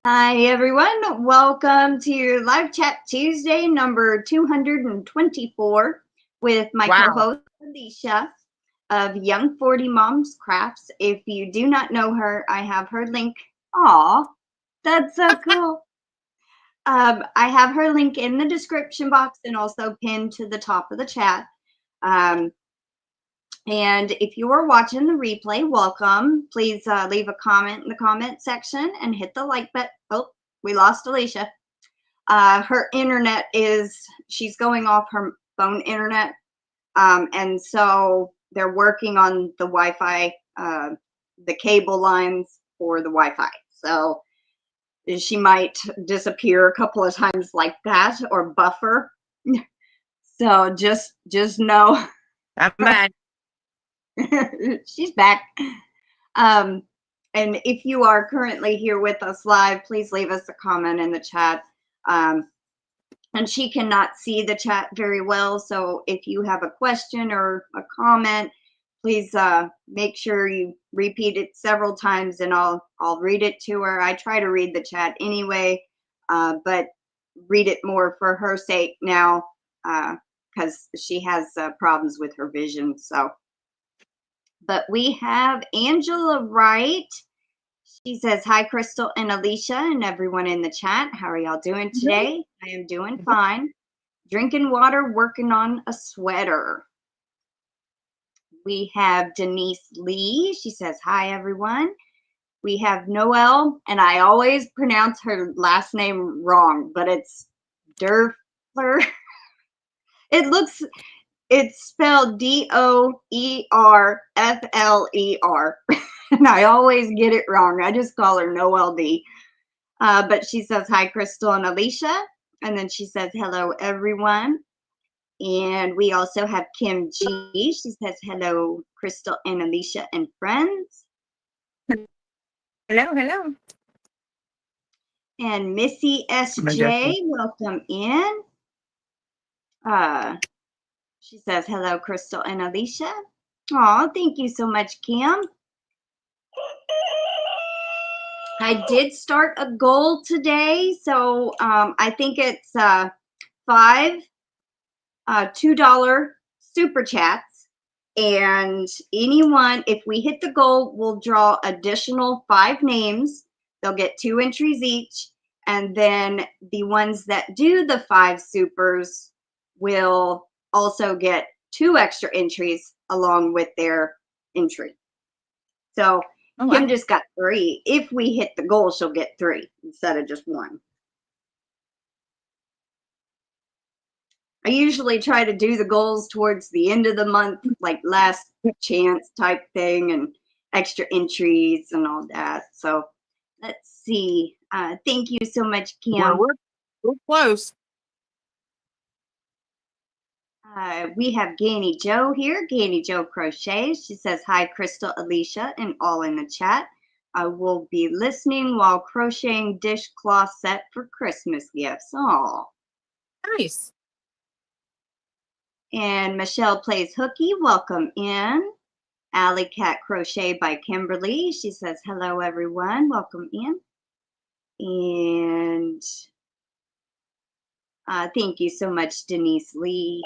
Hi everyone, welcome to your Live Chat Tuesday number 224 with my co-host Alishia of Young 40 Moms Crafts. If you do not know her, I have her link. Aw, that's so cool. I have her link in the description box and also pinned to the top of the chat. And if you are watching the replay, welcome. Please leave a comment in the comment section and hit the like button. Oh, we lost Alishia. Her internet she's going off her phone internet. And so they're working on the Wi-Fi, the cable lines for the Wi-Fi. So she might disappear a couple of times like that or buffer. So just know. I'm back. She's back. And if you are currently here with us live, please leave us a comment in the chat. And she cannot see the chat very well, so if you have a question or a comment, please make sure you repeat it several times and I'll read it to her. I try to read the chat anyway, but read it more for her sake now because she has problems with her vision. So, but we have Angela Wright. She says, hi, Crystal and Alishia and everyone in the chat. How are y'all doing today? I am doing fine. Drinking water, working on a sweater. We have DenyseLee. She says, hi, everyone. We have Noelle, and I always pronounce her last name wrong, but it's Derfler. It's spelled DOERFLER. And I always get it wrong. I just call her Noelle D. But she says, hi, Crystal and Alishia. And then she says, hello, everyone. And we also have KimG. She says, hello, Crystal and Alishia and friends. Hello. And Missy SJ, welcome in. She says, hello, Crystal and Alishia. Oh, thank you so much, Kim. I did start a goal today, so I think it's 5 $2 super chats, and anyone, if we hit the goal, we'll draw additional 5 names. They'll get 2 entries each, and then the ones that do the 5 supers will also get 2 extra entries along with their entry. So Kim just got 3. If we hit the goal, she'll get 3 instead of just 1. I usually try to do the goals towards the end of the month, like last chance type thing and extra entries and all that. So let's see. Thank you so much, Kim. Well, we're close. We have GanniJo here. GanniJo Crochets. She says, hi, Crystal, Alishia, and all in the chat. I will be listening while crocheting dishcloth set for Christmas gifts. Oh, Nice. And Michelle Plays Hooky, welcome in. Alley Cat Crochet by Kimberly. She says, hello, everyone. Welcome in. And thank you so much, DenyseLee.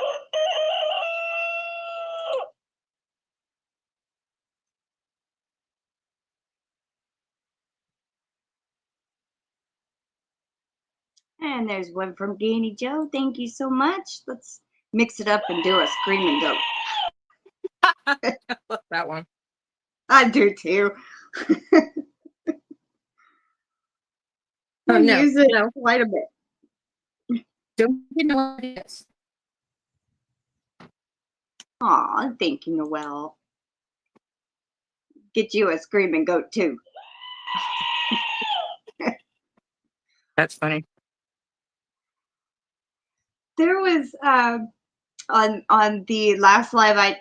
And there's one from GanniJo. Thank you so much. Let's mix it up and do a screaming goat. I love that one. I do too. I use it quite a bit. Don't you know what it is? Aw, thank you, Noelle. Get you a screaming goat too. That's funny. There was on the last live,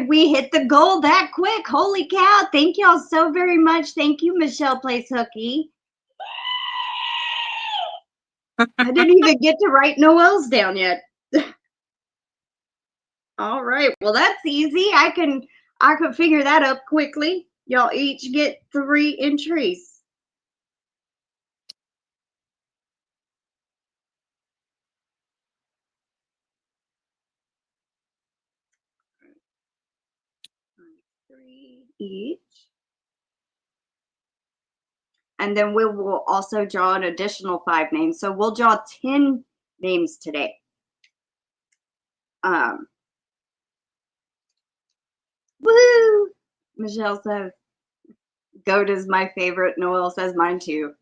we hit the goal that quick. Holy cow. Thank y'all so very much. Thank you, Michelle Plays Hooky. I didn't even get to write Noelle's down yet. All right. Well, that's easy. I can figure that up quickly. Y'all each get 3 entries. each. And then we will also draw an additional 5 names. So we'll draw 10 names today. Woo! Michelle says, goat is my favorite. Noel says mine too.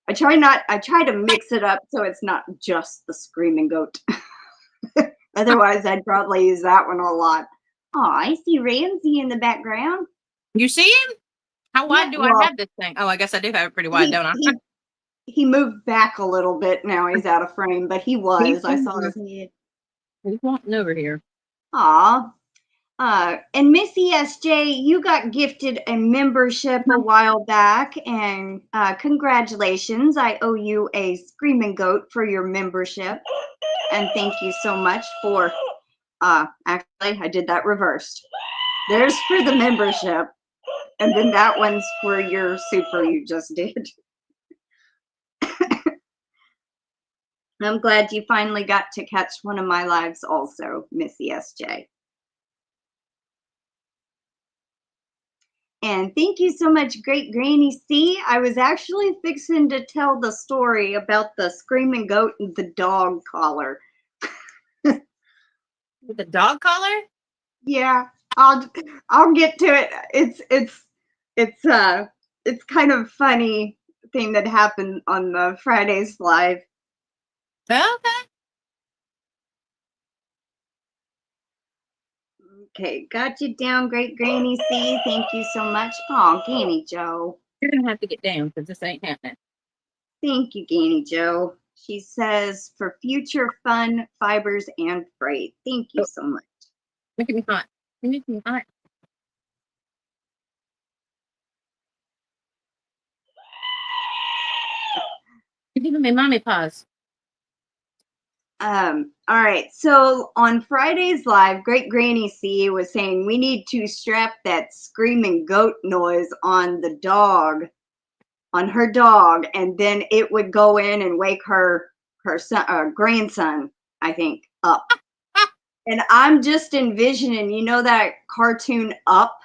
I try to mix it up so it's not just the screaming goat. Otherwise, I'd probably use that one a lot. Oh, I see Ramsey in the background. You see him? How wide do I have this thing? Oh, I guess I do have it pretty wide, don't I? He moved back a little bit. Now he's out of frame, but he was. I saw his head. He's walking over here. Aw. And Miss ESJ, you got gifted a membership a while back, and congratulations. I owe you a screaming goat for your membership. And thank you so much for, actually, I did that reversed. There's for the membership, and then that one's for your super you just did. I'm glad you finally got to catch one of my lives also, Miss ESJ. And thank you so much, Great Granny C. I was actually fixing to tell the story about the screaming goat and the dog collar. The dog collar? Yeah, I'll get to it. It's kind of funny thing that happened on the Friday's live. Okay. Okay, got you down, Great Granny C. Thank you so much. Oh, GanniJo. You're gonna have to get down because this ain't happening. Thank you, GanniJo. She says for future fun, fibers, and freight. Thank you so much. Making me hot. You're making me hot. You're giving me mommy paws. All right, so on Friday's live, Great Granny C was saying we need to strap that screaming goat noise on the dog, on her dog, and then it would go in and wake her son, grandson, I think, up. And I'm just envisioning, you know, that cartoon Up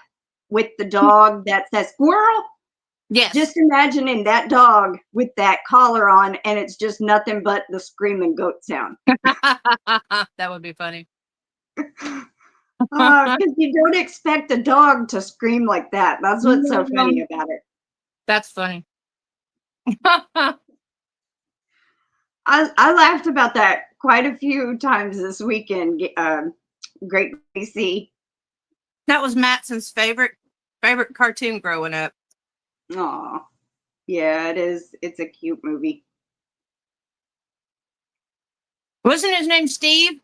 with the dog that says squirrel? Yes. Just imagining that dog with that collar on, and it's just nothing but the screaming goat sound. That would be funny. Because you don't expect a dog to scream like that. That's what's so funny about it. That's funny. I laughed about that quite a few times this weekend. Great to see. That was Matson's favorite cartoon growing up. Aw, yeah, it is. It's a cute movie. Wasn't his name Steve?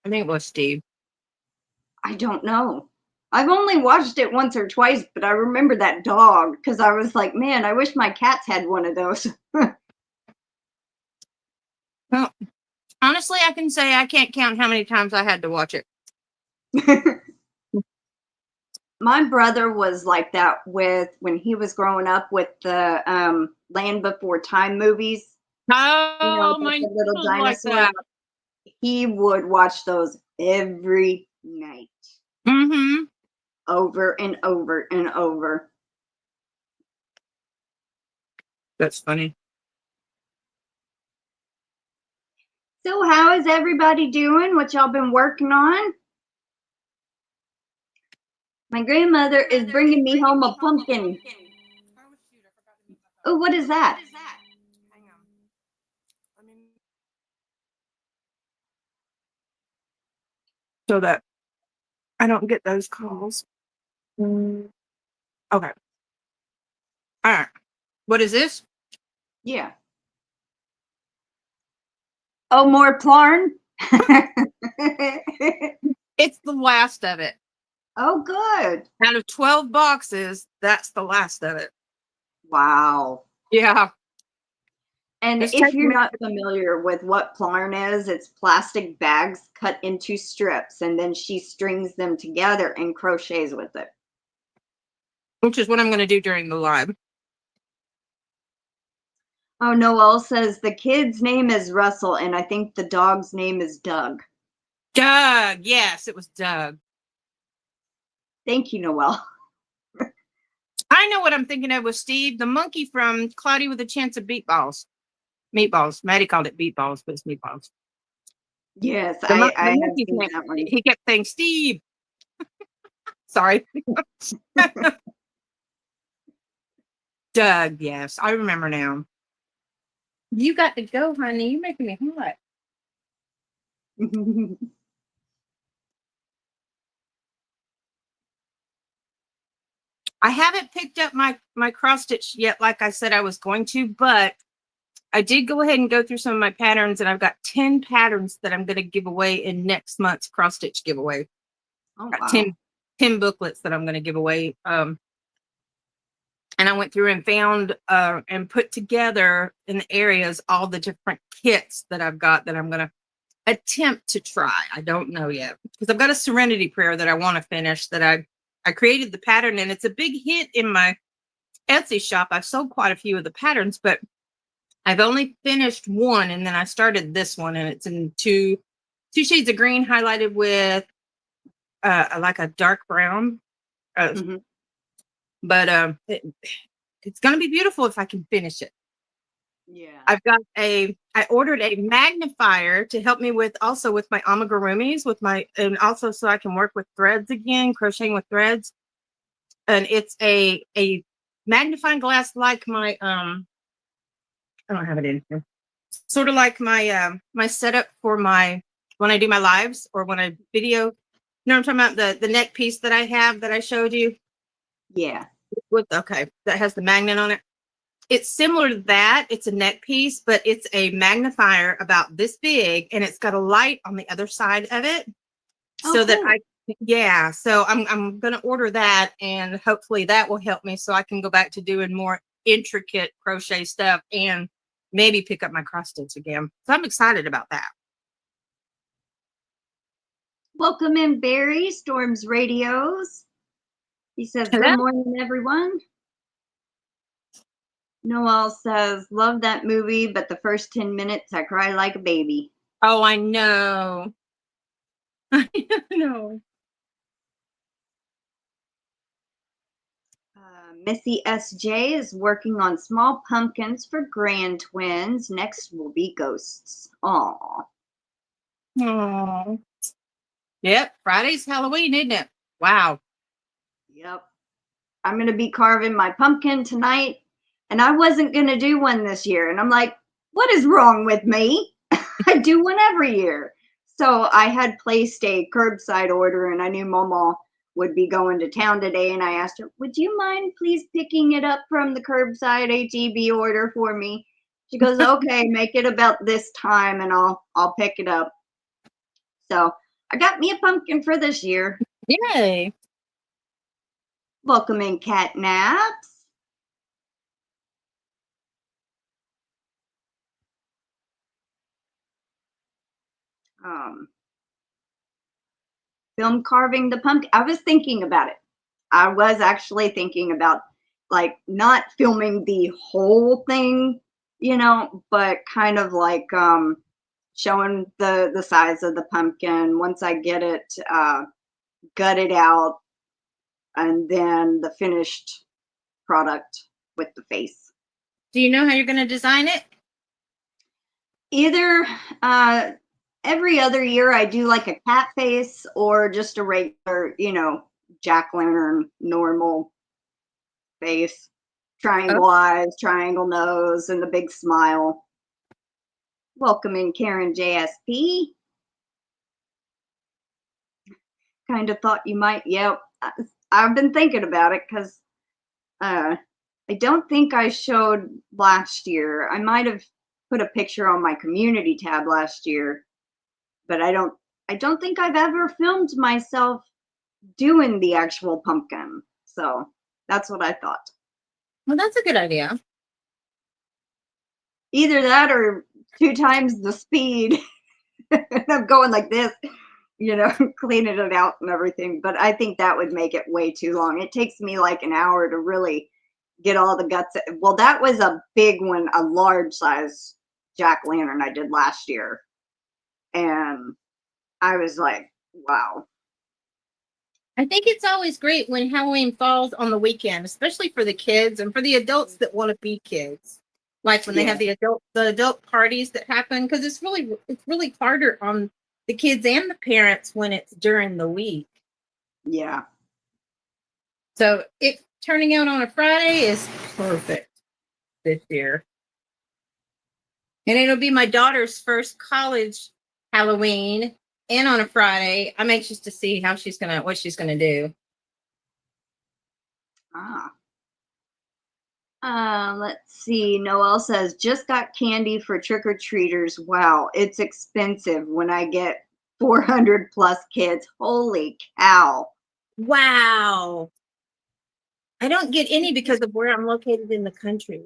I think it was Steve. I don't know. I've only watched it once or twice, but I remember that dog because I was like, man, I wish my cats had one of those. Well, honestly, I can say I can't count how many times I had to watch it. My brother was like that when he was growing up with the Land Before Time movies. Oh, my little dinosaur. Like he would watch those every night. Mm-hmm. Over and over and over. That's funny. So how is everybody doing? What y'all been working on? My grandmother is bringing me home a pumpkin. Oh, what is that? Hang on. So that I don't get those calls. Okay. All right. What is this? Yeah. Oh, more Plarn? It's the last of it. Oh, good. Out of 12 boxes, that's the last of it. Wow. Yeah. And if you're not familiar with what Plarn is, it's plastic bags cut into strips, and then she strings them together and crochets with it. Which is what I'm going to do during the live. Oh, Noel says the kid's name is Russell, and I think the dog's name is Doug. Doug. Yes, it was Doug. Thank you, Noel. I know what I'm thinking of with Steve, the monkey from Cloudy with a Chance of Meatballs. Meatballs. Maddie called it beatballs, but it's meatballs. Yes, The, I the have monkey's seen name. that one. He kept saying Steve. Sorry. Doug, yes. I remember now. You got to go, honey. You're making me hot. I haven't picked up my cross stitch yet, like I said I was going to, but I did go ahead and go through some of my patterns, and I've got 10 patterns that I'm going to give away in next month's cross stitch giveaway. Oh, Got wow. 10 booklets that I'm going to give away. And I went through and found and put together in the areas all the different kits that I've got that I'm going to attempt to try. I don't know yet, because I've got a Serenity Prayer that I want to finish, that I created the pattern, and it's a big hit in my Etsy shop. I've sold quite a few of the patterns, but I've only finished one, and then I started this one, and it's in two shades of green highlighted with like a dark brown. But it's going to be beautiful if I can finish it. Yeah. I ordered a magnifier to help me with my amigurumis, and also so I can work with threads again, crocheting with threads. And it's a magnifying glass like my I don't have it in here. Sort of like my my setup for my when I do my lives or when I video. You know what I'm talking about? The neck piece that I have that I showed you. Yeah. Okay, that has the magnet on it. It's similar to that. It's a neck piece, but it's a magnifier about this big, and it's got a light on the other side of it. So that so I'm going to order that, and hopefully that will help me so I can go back to doing more intricate crochet stuff and maybe pick up my cross stitch again. So I'm excited about that. Welcome in, Barry, Storms Radios. He says, Hello? good morning, everyone. Noel says, love that movie, but the first 10 minutes, I cry like a baby. Oh, I know. I know. Missy SJ is working on small pumpkins for grand twins. Next will be ghosts. Aw. Oh. Yep. Friday's Halloween, isn't it? Wow. Yep. I'm going to be carving my pumpkin tonight, and I wasn't going to do one this year. And I'm like, what is wrong with me? I do one every year. So I had placed a curbside order, and I knew Mama would be going to town today, and I asked her, would you mind please picking it up from the curbside HEB order for me? She goes, okay, make it about this time, and I'll pick it up. So I got me a pumpkin for this year. Yay. Welcome in, Cat Naps. Film carving the pumpkin. I was thinking about it. I was actually thinking about like not filming the whole thing, but kind of like showing the size of the pumpkin once I get it gutted out, and then the finished product with the face. Do you know how you're going to design it? Either every other year I do like a cat face or just a regular, jack-o'-lantern normal face, triangle eyes, triangle nose, and the big smile. Welcome in, Karen JSP. Kind of thought you might, I've been thinking about it because I don't think I showed last year. I might have put a picture on my community tab last year, but I don't think I've ever filmed myself doing the actual pumpkin. So that's what I thought. Well, that's a good idea. Either that or 2 times the speed. I'm going like this, cleaning it out and everything. But I think that would make it way too long. It takes me like an hour to really get all the guts. Well, that was a big one, a large size jack-o'-lantern I did last year. And I was like, wow. I think it's always great when Halloween falls on the weekend, especially for the kids and for the adults that want to be kids. Like when they have the adult parties that happen, because it's really harder on the kids and the parents when it's during the week. Yeah. So it turning out on a Friday is perfect this year. And it'll be my daughter's first college Halloween and on a Friday. I'm anxious to see what she's gonna do. Let's see. Noelle says, just got candy for trick-or-treaters. Wow, it's expensive when I get 400 plus kids. Holy cow. Wow. I don't get any because of where I'm located in the country.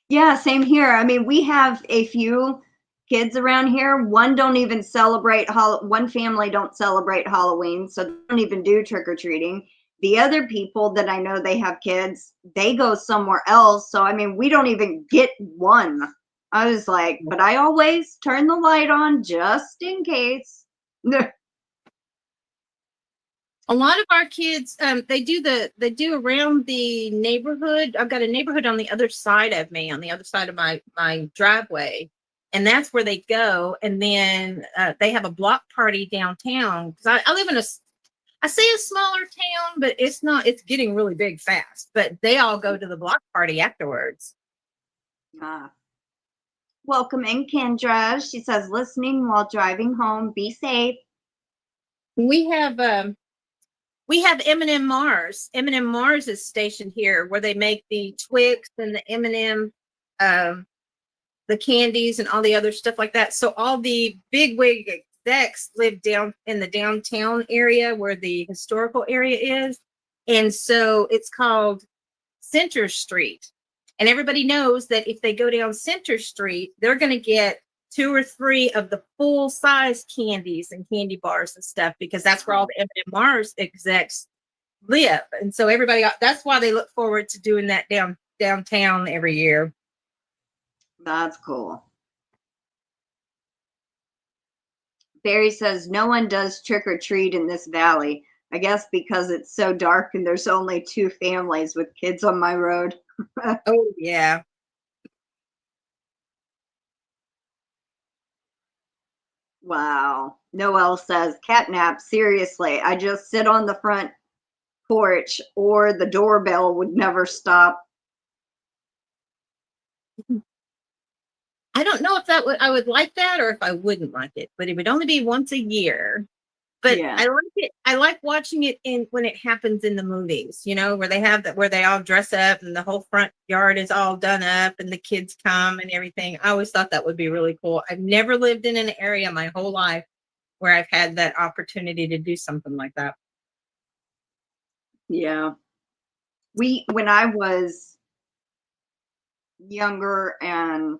Yeah, same here. I mean, we have a few kids around here. One don't even celebrate, one family don't celebrate Halloween, so they don't even do trick-or-treating. The other people that I know they have kids, they go somewhere else. So, I mean, we don't even get one. I was like, but I always turn the light on just in case. A lot of our kids, they do around the neighborhood. I've got a neighborhood on the other side of me, on the other side of my driveway. And that's where they go. And then they have a block party downtown. Because I live in I say a smaller town, but it's getting really big fast. But they all go to the block party afterwards. Welcome in, Kendra. She says, listening while driving home. Be safe. We have M&M Mars. M&M Mars is stationed here where they make the Twix and the M&M, the candies and all the other stuff like that. So all the bigwig execs live down in the downtown area where the historical area is. And so it's called Center Street. And everybody knows that if they go down Center Street, they're going to get 2 or 3 of the full size candies and candy bars and stuff, because that's where all the M&M Mars execs live. And so that's why they look forward to doing that downtown every year. That's cool. Barry says, no one does trick or treat in this valley. I guess because it's so dark and there's only 2 families with kids on my road. Oh, yeah. Wow. Noelle says, catnap, seriously. I just sit on the front porch or the doorbell would never stop. I don't know if I would like that or if I wouldn't like it, but it would only be once a year. But yeah. I like it. I like watching it when it happens in the movies, where they have that, where they all dress up and the whole front yard is all done up and the kids come and everything. I always thought that would be really cool. I've never lived in an area my whole life where I've had that opportunity to do something like that. Yeah. When I was younger and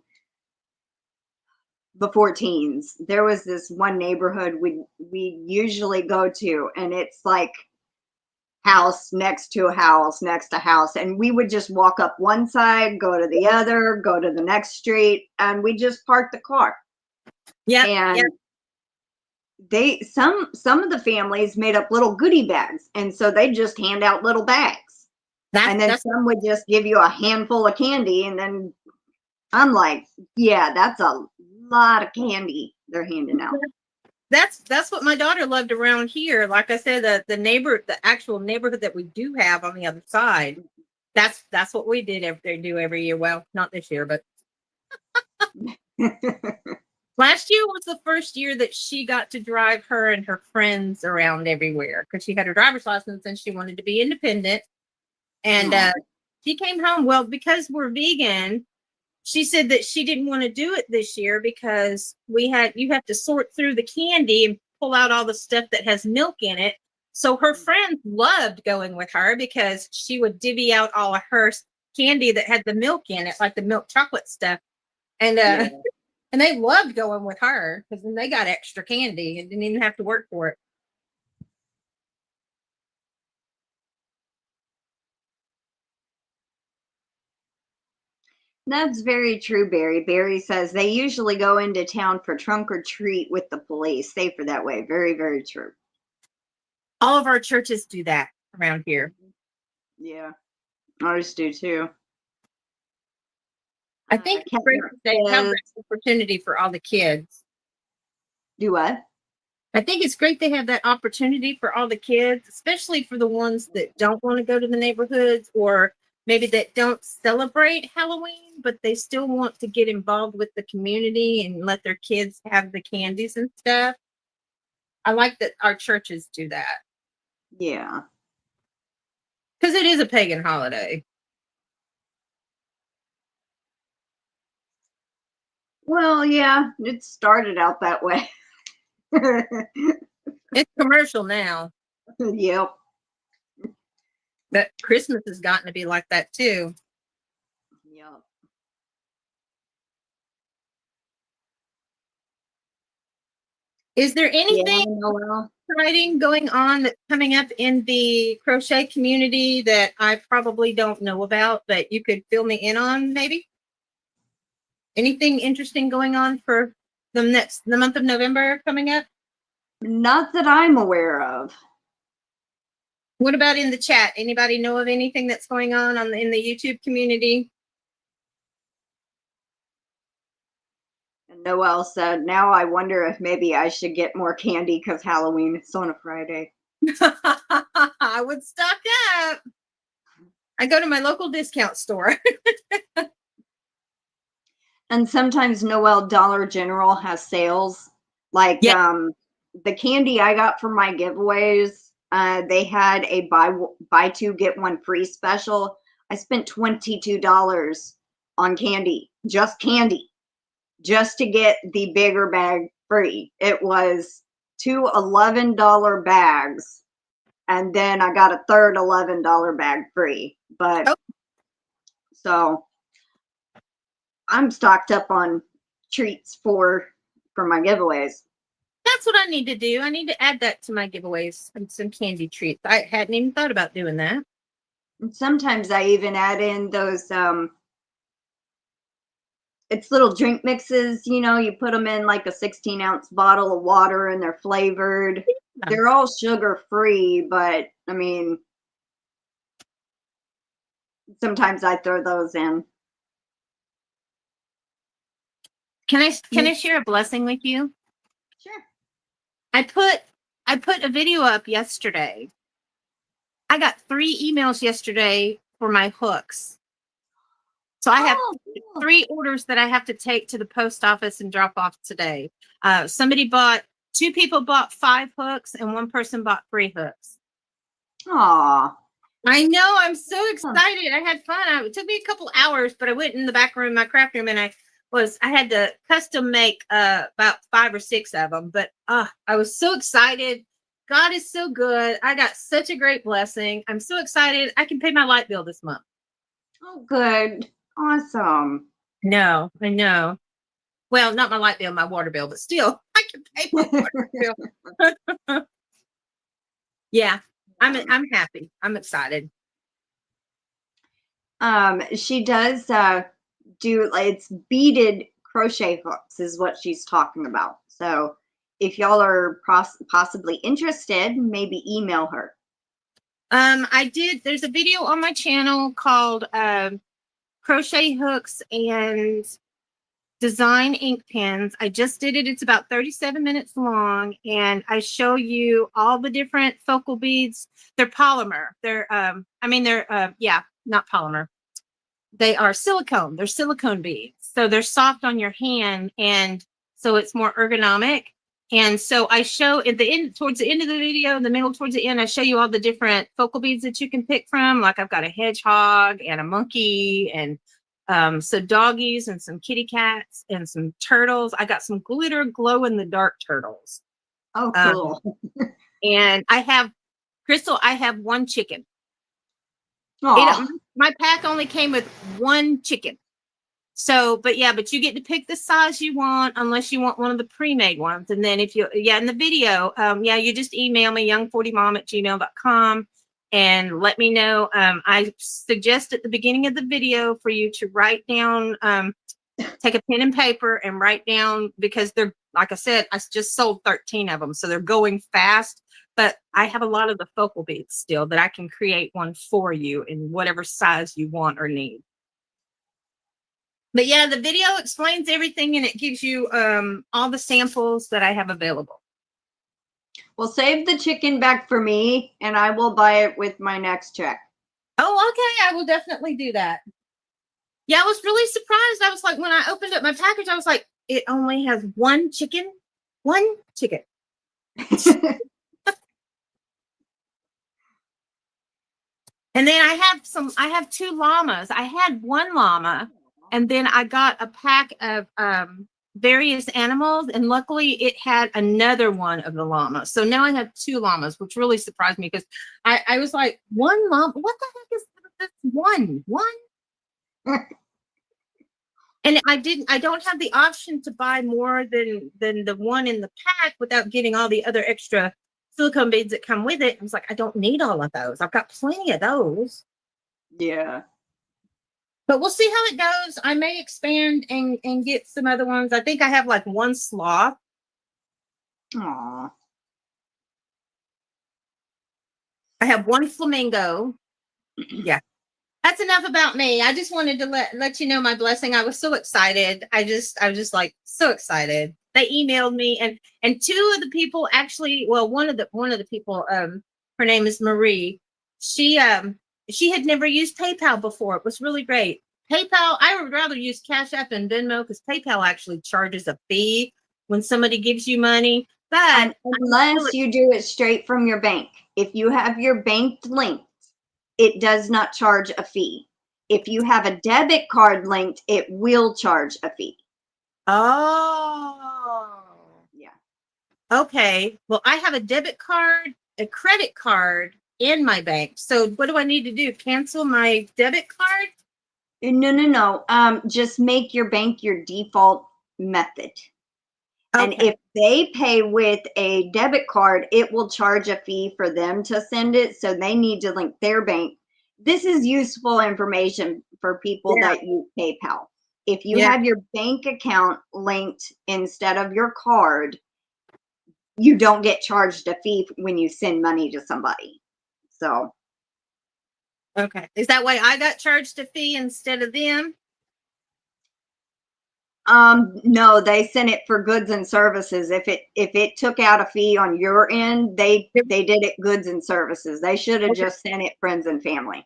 before teens, there was this one neighborhood we usually go to, and it's like house next to house next to house, and we would just walk up one side, go to the other, go to the next street, and we just park the car. Yeah. And some of the families made up little goodie bags, and so they just hand out little bags, and then some would just give you a handful of candy, and then I'm like, yeah, that's a lot of candy they're handing out. That's what my daughter loved around here. Like I said, the actual neighborhood that we do have on the other side, that's what we do every year. Well, not this year, but last year was the first year that she got to drive her and her friends around everywhere, because she had her driver's license and she wanted to be independent. And she came home. Well, because we're vegan, she said that she didn't want to do it this year because you have to sort through the candy and pull out all the stuff that has milk in it. So her friends loved going with her because she would divvy out all of her candy that had the milk in it, like the milk chocolate stuff. And and they loved going with her because then they got extra candy and didn't even have to work for it. That's very true, Barry. Barry says they usually go into town for trunk or treat with the police. Safer that way. Very, very true. All of our churches do that around here. Yeah, ours do too. I think it's great that they have that opportunity for all the kids. Do what? I think it's great they have that opportunity for all the kids, especially for the ones that don't want to go to the neighborhoods or maybe that don't celebrate Halloween, but they still want to get involved with the community and let their kids have the candies and stuff. I like that our churches do that. Yeah. Because it is a pagan holiday. Well, yeah, it started out that way. It's commercial now. Yep. But Christmas has gotten to be like that too. Yep. Is there anything Yeah, exciting going on that's coming up in the crochet community that I probably don't know about, but you could fill me in on maybe? Anything interesting going on for the month of November coming up? not that I'm aware of. What about in the chat? Anybody know of anything that's going on in the YouTube community? And Noelle said, now I wonder if maybe I should get more candy because Halloween is on a Friday. I would stock up. I go to my local discount store. And sometimes Noelle Dollar General has sales. Like the candy I got for my giveaways, they had a buy two, get one free special. I spent $22 on candy, just to get the bigger bag free. It was 2 $11 bags, and then I got a third $11 bag free. But so I'm stocked up on treats for my giveaways. That's what I need to do. I need to add that to my giveaways and some candy treats. I hadn't even thought about doing that. And sometimes I even add in those it's little drink mixes, you know, you put them in like a 16-ounce bottle of water and they're flavored. Yeah. They're all sugar free, but I mean, sometimes I throw those in. Can I share a blessing with you? Sure. I put a video up yesterday. I got 3 emails yesterday for my hooks. So I have 3 orders that I have to take to the post office and drop off today. 2 people bought 5 hooks and 1 person bought 3 hooks. Aw. I know. I'm so excited. I had fun. It took me a couple hours, but I went in the back room, my craft room, and I had to custom make about 5 or 6 of them. But I was so excited. God is so good. I got such a great blessing. I'm so excited. I can pay my light bill this month. Oh, good. Awesome. No, I know. Well, not my light bill, my water bill, but still, I can pay my water bill. Yeah, I'm happy. I'm excited. She does do, it's beaded crochet hooks is what she's talking about. So if y'all are possibly interested, maybe email her. There's a video on my channel called Crochet Hooks and Design Ink Pens. I just did it. It's about 37 minutes long, and I show you all the different focal beads. They're polymer. They're not polymer. They are silicone. They're silicone beads. So they're soft on your hand, and so it's more ergonomic. And so I show at the end, towards the end of the video, in the middle towards the end, I show you all the different focal beads that you can pick from. Like I've got a hedgehog and a monkey and some doggies and some kitty cats and some turtles. I got some glitter glow in the dark turtles. Oh, cool. And I have, Crystal, I have 1 chicken. My pack only came with 1 chicken. So, but you get to pick the size you want, unless you want one of the pre-made ones. And then in the video, you just email me young40mom@gmail.com and let me know. I suggest at the beginning of the video for you to write down take a pen and paper and write down, because they're, like I said, I just sold 13 of them. So they're going fast, but I have a lot of the focal beads still that I can create one for you in whatever size you want or need. But yeah, the video explains everything, and it gives you all the samples that I have available. Well, save the chicken back for me, and I will buy it with my next check. Oh, okay. I will definitely do that. Yeah, I was really surprised. I was like, when I opened up my package, I was like, it only has one chicken. One chicken. And then I have 2 llamas. I had 1 llama, and then I got a pack of various animals, and luckily it had another one of the llamas. So now I have 2 llamas, which really surprised me, because I was like, 1 llama? What the heck is this? One? And I don't have the option to buy more than the one in the pack without getting all the other extra silicone beads that come with it. I was like, I don't need all of those. I've got plenty of those. Yeah. But we'll see how it goes. I may expand and get some other ones. I think I have like 1 sloth. Aw. I have 1 flamingo. Yeah. That's enough about me. I just wanted to let you know my blessing. I was so excited. I was just like so excited. They emailed me, and 2 of the people actually, well, one of the people, her name is Marie. She had never used PayPal before. It was really great. PayPal, I would rather use Cash App and Venmo, because PayPal actually charges a fee when somebody gives you money. But unless you do it straight from your bank. If you have your bank linked, it does not charge a fee. If you have a debit card linked, it will charge a fee. Oh. Yeah. Okay. Well, I have a debit card, a credit card in my bank. So what do I need to do? Cancel my debit card? No. Just make your bank your default method. Okay. And if they pay with a debit card, it will charge a fee for them to send it. So they need to link their bank. This is useful information for people that use PayPal. If you have your bank account linked instead of your card, you don't get charged a fee when you send money to somebody. So. Okay. Is that why I got charged a fee instead of them? No, they sent it for goods and services. If it took out a fee on your end, they did it goods and services. They should have just sent it friends and family.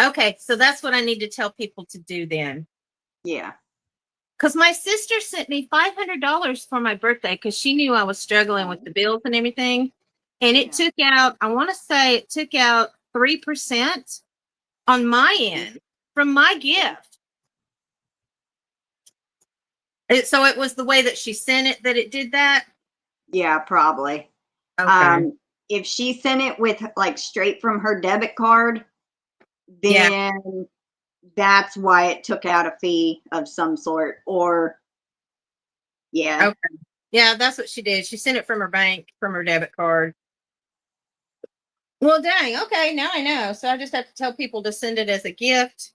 Okay, so that's what I need to tell people to do then. Yeah. Because my sister sent me $500 for my birthday, because she knew I was struggling with the bills and everything. And it took out, I want to say it took out 3% on my end from my gift. So it was the way that she sent it that it did that? Yeah, probably. Okay. If she sent it with like straight from her debit card, then that's why it took out a fee of some sort. Or okay. Yeah, that's what she did. She sent it from her bank, from her debit card. Well, dang. Okay, now I know. So I just have to tell people to send it as a gift.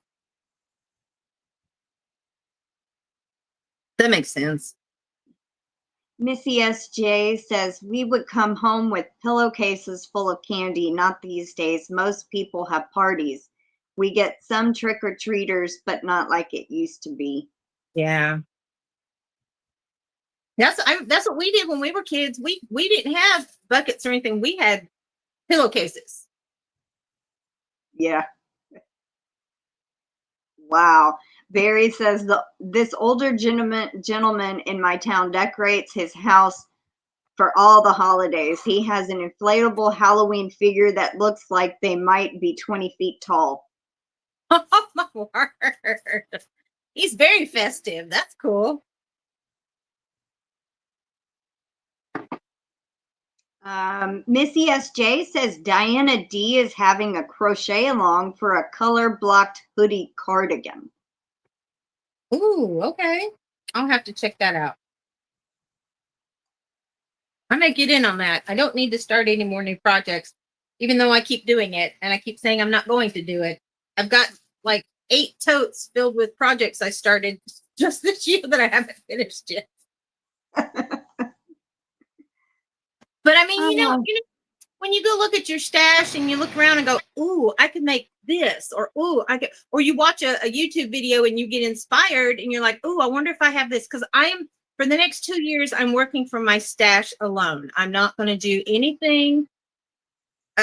That makes sense. Missy SJ says, we would come home with pillowcases full of candy. Not these days. Most people have parties. We get some trick-or-treaters, but not like it used to be. Yeah. That's what we did when we were kids. We didn't have buckets or anything. We had pillowcases. Yeah. Wow. Barry says this older gentleman in my town decorates his house for all the holidays. He has an inflatable Halloween figure that looks like they might be 20 feet tall. Oh my word. He's very festive. That's cool. Missy SJ says Diana D is having a crochet along for a color blocked hoodie cardigan. Ooh, okay. I'll have to check that out. I may get in on that. I don't need to start any more new projects, even though I keep doing it and I keep saying I'm not going to do it. I've got like 8 totes filled with projects I started just this year that I haven't finished yet. But I mean, you know, when you go look at your stash and you look around and go, ooh, I could make this, or ooh, I could, or you watch a YouTube video and you get inspired and you're like, ooh, I wonder if I have this. Because for the next 2 years, I'm working from my stash alone. I'm not going to do anything.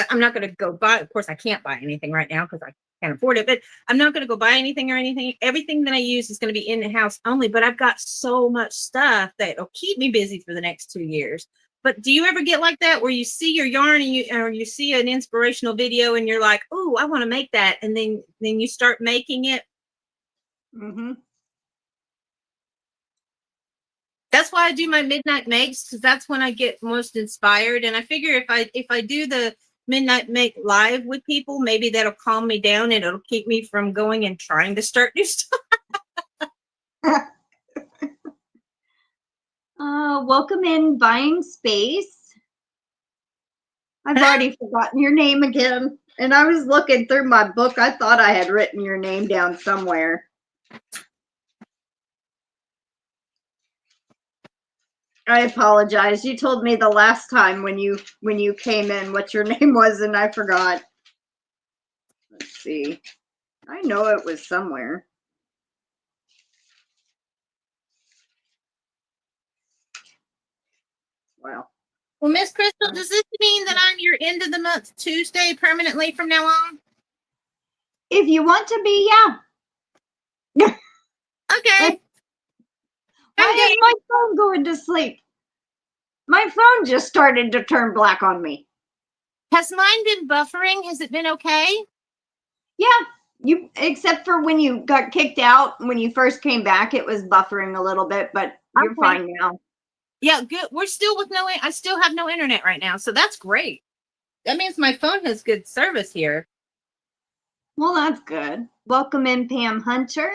I'm not going to go buy, of course, I can't buy anything right now because I can't afford it, but I'm not going to go buy anything or anything. Everything that I use is going to be in the house only, but I've got so much stuff that will keep me busy for the next 2 years. But do you ever get like that where you see your yarn and you see an inspirational video and you're like, oh, I want to make that. And then you start making it. Mm-hmm. That's why I do my midnight makes, because that's when I get most inspired. And I figure if I do the midnight make live with people, maybe that'll calm me down and it'll keep me from going and trying to start new stuff. Welcome in Buying Space. I've already forgotten your name again. And I was looking through my book. I thought I had written your name down somewhere. I apologize. You told me the last time when you came in what your name was, and I forgot. Let's see. I know it was somewhere. Well, Miss Crystal, does this mean that I'm your end of the month Tuesday permanently from now on? If you want to be, yeah. Okay. Why is my phone going to sleep? My phone just started to turn black on me. Has mine been buffering? Has it been okay? Yeah, except for when you got kicked out, when you first came back, it was buffering a little bit, but you're fine now. Yeah, good. We're still I still have no internet right now, so that's great. That means my phone has good service here. Well, that's good. Welcome in, Pam Hunter.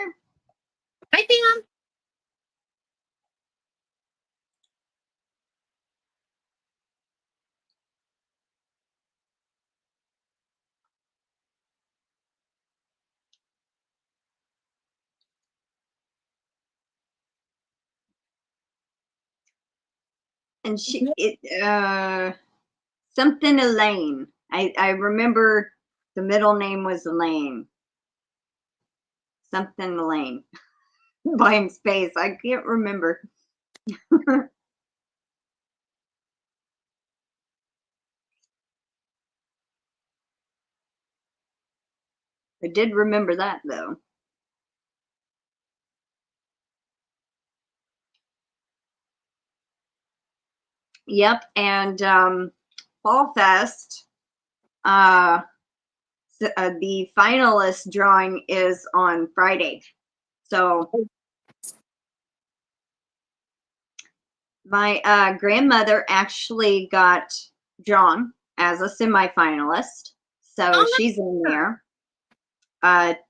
Hi, Pam. And something Elaine. I remember the middle name was Elaine. Something Elaine. Buying Space. I can't remember. I did remember that though. Yep, and Fall Fest, the finalist drawing is on Friday. So my grandmother actually got drawn as a semifinalist. So she's in there.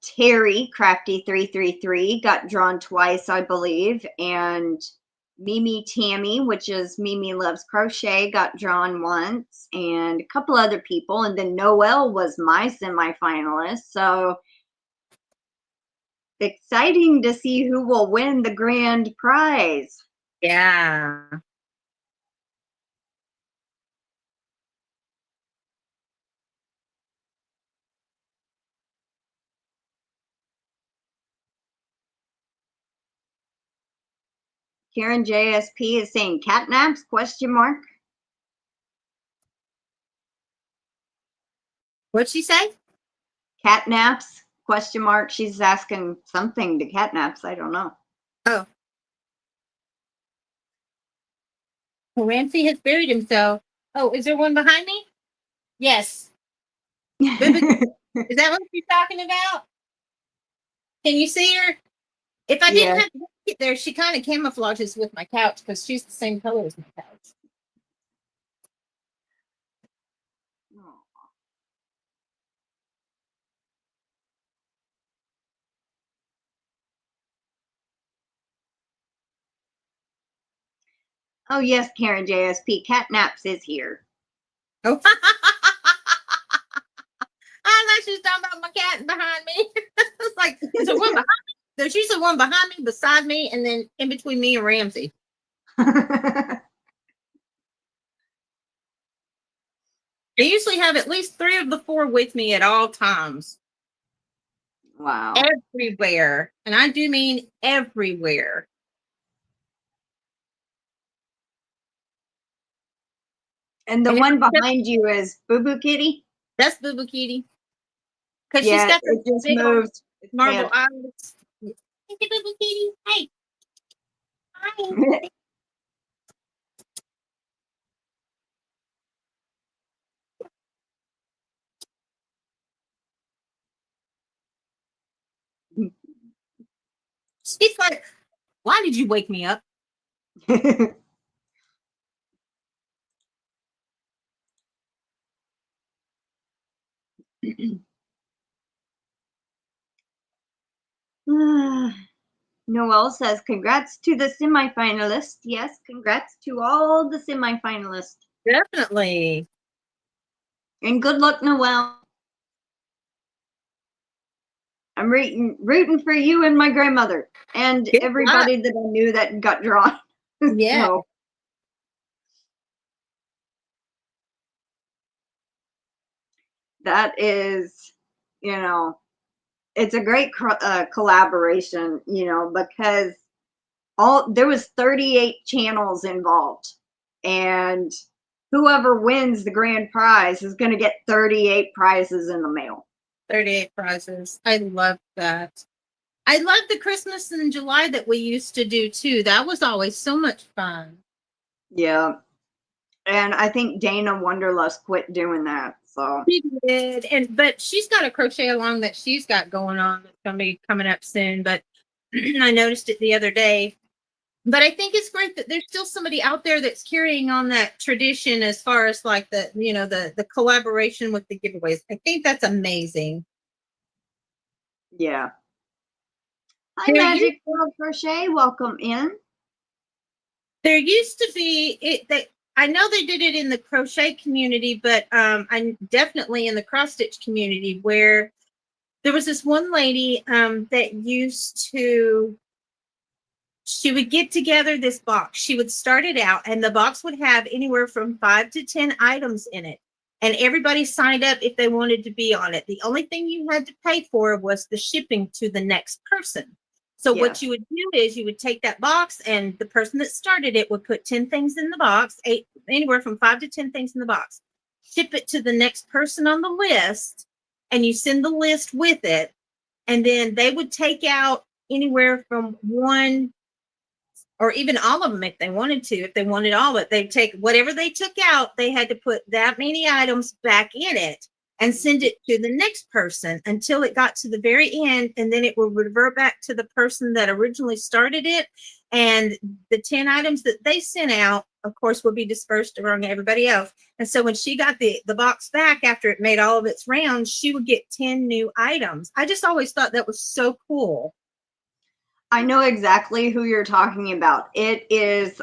Terry Crafty 333 got drawn twice, I believe, and Mimi Tammy, which is Mimi Loves Crochet, got drawn once, and a couple other people, and then Noelle was my semifinalist. So exciting to see who will win the grand prize. Yeah. Karen JSP is saying catnaps, question mark. What'd she say? Catnaps, question mark. She's asking something to catnaps. I don't know. Oh. Well, Ramsey has buried himself. Oh, is there one behind me? Yes. Is that what you're talking about? Can you see her? If I didn't have to get there, she kind of camouflages with my couch because she's the same color as my couch. Oh, yes, Karen JSP. Catnaps is here. Oh. I thought she was talking about my cat behind me. It's like, is there one behind me? There's usually one behind me, beside me, and then in between me and Ramsey. I usually have at least 3 of the 4 with me at all times. Wow. Everywhere. And I do mean everywhere. And the one behind you is Boo Boo Kitty? That's Boo Boo Kitty. Because Yeah, she's got it just moved. marble eyes. Thank you, Boo Boo Kitty. Hey. Hi. She's like, why did you wake me up? Noelle says, congrats to the semifinalists. Yes, congrats to all the semifinalists. Definitely. And good luck, Noelle. I'm rooting for you and my grandmother and Good everybody that I knew that got drawn. Yeah. So, that is, you know, it's a great collaboration, you know, because there was 38 channels involved, and whoever wins the grand prize is going to get 38 prizes in the mail. 38 prizes. I love that. I love the Christmas in July that we used to do too. That was always so much fun. Yeah. And I think Dana Wonderlust quit doing that. So she did. But she's got a crochet along that she's got going on that's gonna be coming up soon. But I noticed it the other day. But I think it's great that there's still somebody out there that's carrying on that tradition as far as like the, you know, the collaboration with the giveaways. I think that's amazing. Yeah. Hi, Magic World Crochet. Welcome in. There used to be I know they did it in the crochet community, but I'm definitely in the cross stitch community where there was this one lady that used to, she would get together this box. She would start it out and the box would have anywhere from 5 to 10 items in it. And everybody signed up if they wanted to be on it. The only thing you had to pay for was the shipping to the next person. So what you would do is you would take that box and the person that started it would put 10 things in the box, anywhere from 5 to 10 things in the box, ship it to the next person on the list, and you send the list with it. And then they would take out anywhere from 1 or even all of them if they wanted to. If they wanted all of it, they'd take whatever they took out, they had to put that many items back in it and send it to the next person until it got to the very end, and then it will revert back to the person that originally started it. And the 10 items that they sent out, of course, will be dispersed among everybody else. And so when she got the box back after it made all of its rounds, she would get 10 new items. I just always thought that was so cool. I know exactly who you're talking about. It is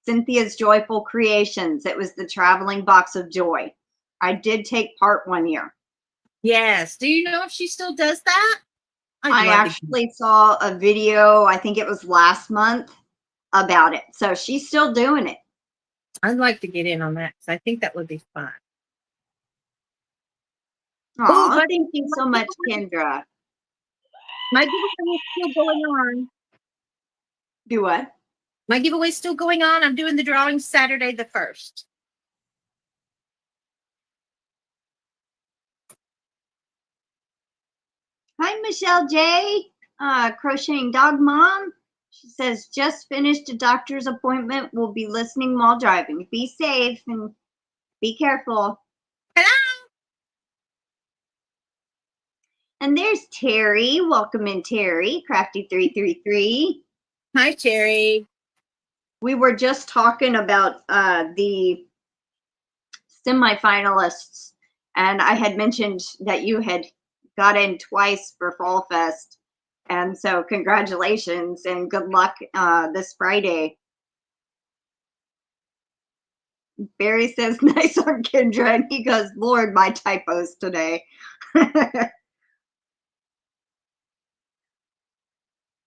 Cynthia's Joyful Creations. It was the traveling box of joy. I did take part one year. Yes. Do you know if she still does that? I actually saw a video, I think it was last month, about it. So she's still doing it. I'd like to get in on that because I think that would be fun. Oh, thank you so much, Kendra. My giveaway is still going on. Do what? My giveaway is still going on. I'm doing the drawing Saturday the 1st. Hi, MichelleJ, Crocheting Dog Mom. She says, just finished a doctor's appointment. We'll be listening while driving. Be safe and be careful. Hello. And there's Terry. Welcome in, Terry. Crafty333. Hi, Terry. We were just talking about the semifinalists, and I had mentioned that you had got in twice for Fall Fest. And so congratulations and good luck this Friday. Barry says, nice on Kendra. And he goes, Lord, my typos today.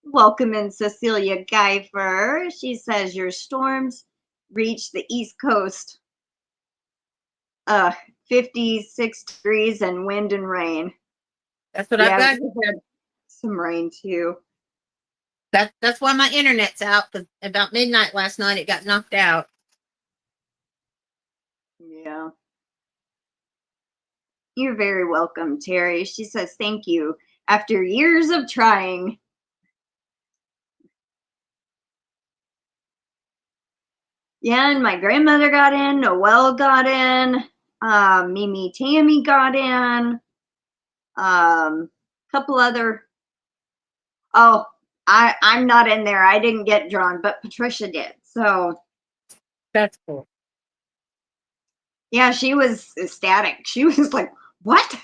Welcome in Cecilia Geifer. She says your storms reach the East Coast. 56 degrees and wind and rain. That's what I've got. We had some rain too. That's why my internet's out, because about midnight last night it got knocked out. Yeah. You're very welcome, Terry. She says thank you. After years of trying. Yeah, and my grandmother got in, Noelle got in, Mimi Tammy got in, couple other. Oh, I'm not in there. I didn't get drawn, but Patricia did. So that's cool. Yeah, she was ecstatic. She was like, "What?"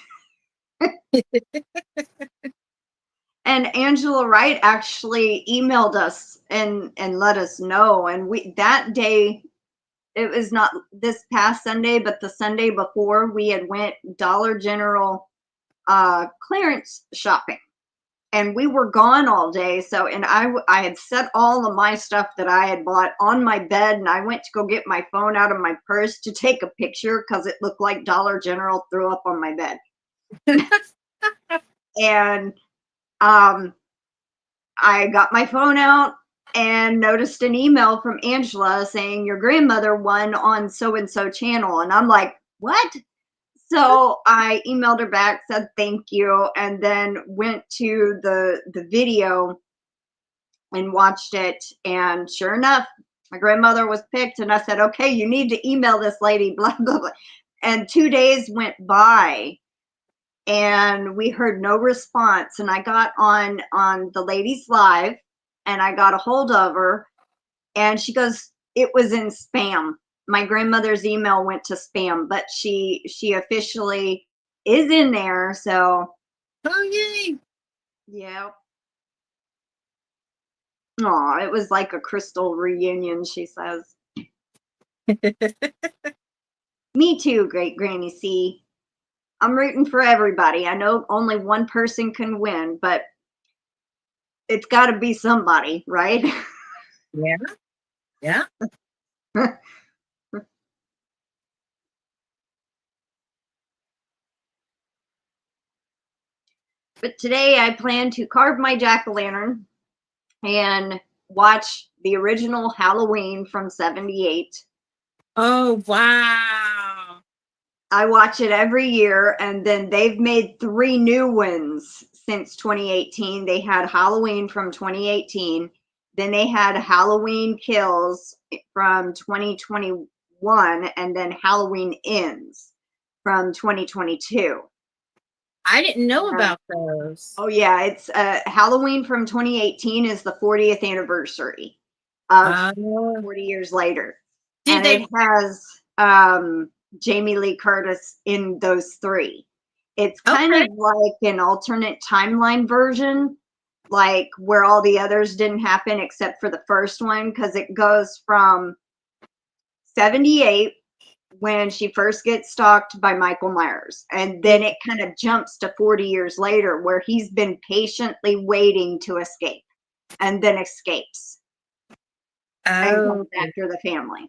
And Angela Wright actually emailed us and let us know. And we that day, it was not this past Sunday, but the Sunday before, we had went Dollar General clearance shopping, and we were gone all day. So, and I had set all of my stuff that I had bought on my bed, and I went to go get my phone out of my purse to take a picture because it looked like Dollar General threw up on my bed. And I got my phone out and noticed an email from Angela saying your grandmother won on so-and-so channel. And I'm like, what? So I emailed her back, said thank you, and then went to the video and watched it. And sure enough, my grandmother was picked. And I said, okay, you need to email this lady, blah, blah, blah. And 2 days went by and we heard no response. And I got on the ladies live and I got a hold of her, and she goes, it was in spam. My grandmother's email went to spam, but she officially is in there. So oh yay. Yeah. Oh, it was like a crystal reunion, she says. Me too, great Granny C. I'm rooting for everybody. I know only one person can win, but it's got to be somebody, right? Yeah. Yeah. But today I plan to carve my jack-o'-lantern and watch the original Halloween from '78. Oh, wow. I watch it every year, and then they've made 3 new ones since 2018. They had Halloween from 2018. Then they had Halloween Kills from 2021, and then Halloween Ends from 2022. I didn't know about those. Oh yeah, it's Halloween from 2018 is the 40th anniversary of 40 years later. And it has Jamie Lee Curtis in those 3. It's kind of like an alternate timeline version, like where all the others didn't happen except for the first one, because it goes from 78 when she first gets stalked by Michael Myers, and then it kind of jumps to 40 years later where he's been patiently waiting to escape and then escapes and comes after the family.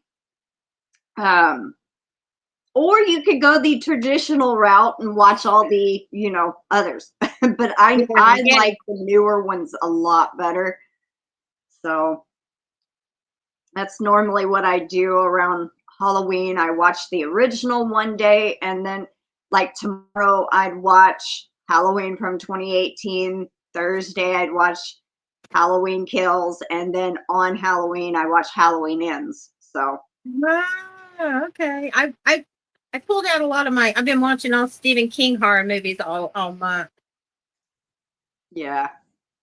Or you could go the traditional route and watch all the, others. But I like the newer ones a lot better. So that's normally what I do around Halloween. I watch the original one day, and then like tomorrow I'd watch Halloween from 2018. Thursday I'd watch Halloween Kills, and then on Halloween I watch Halloween Ends. So okay. I pulled out a lot of I've been watching all Stephen King horror movies all month. Yeah.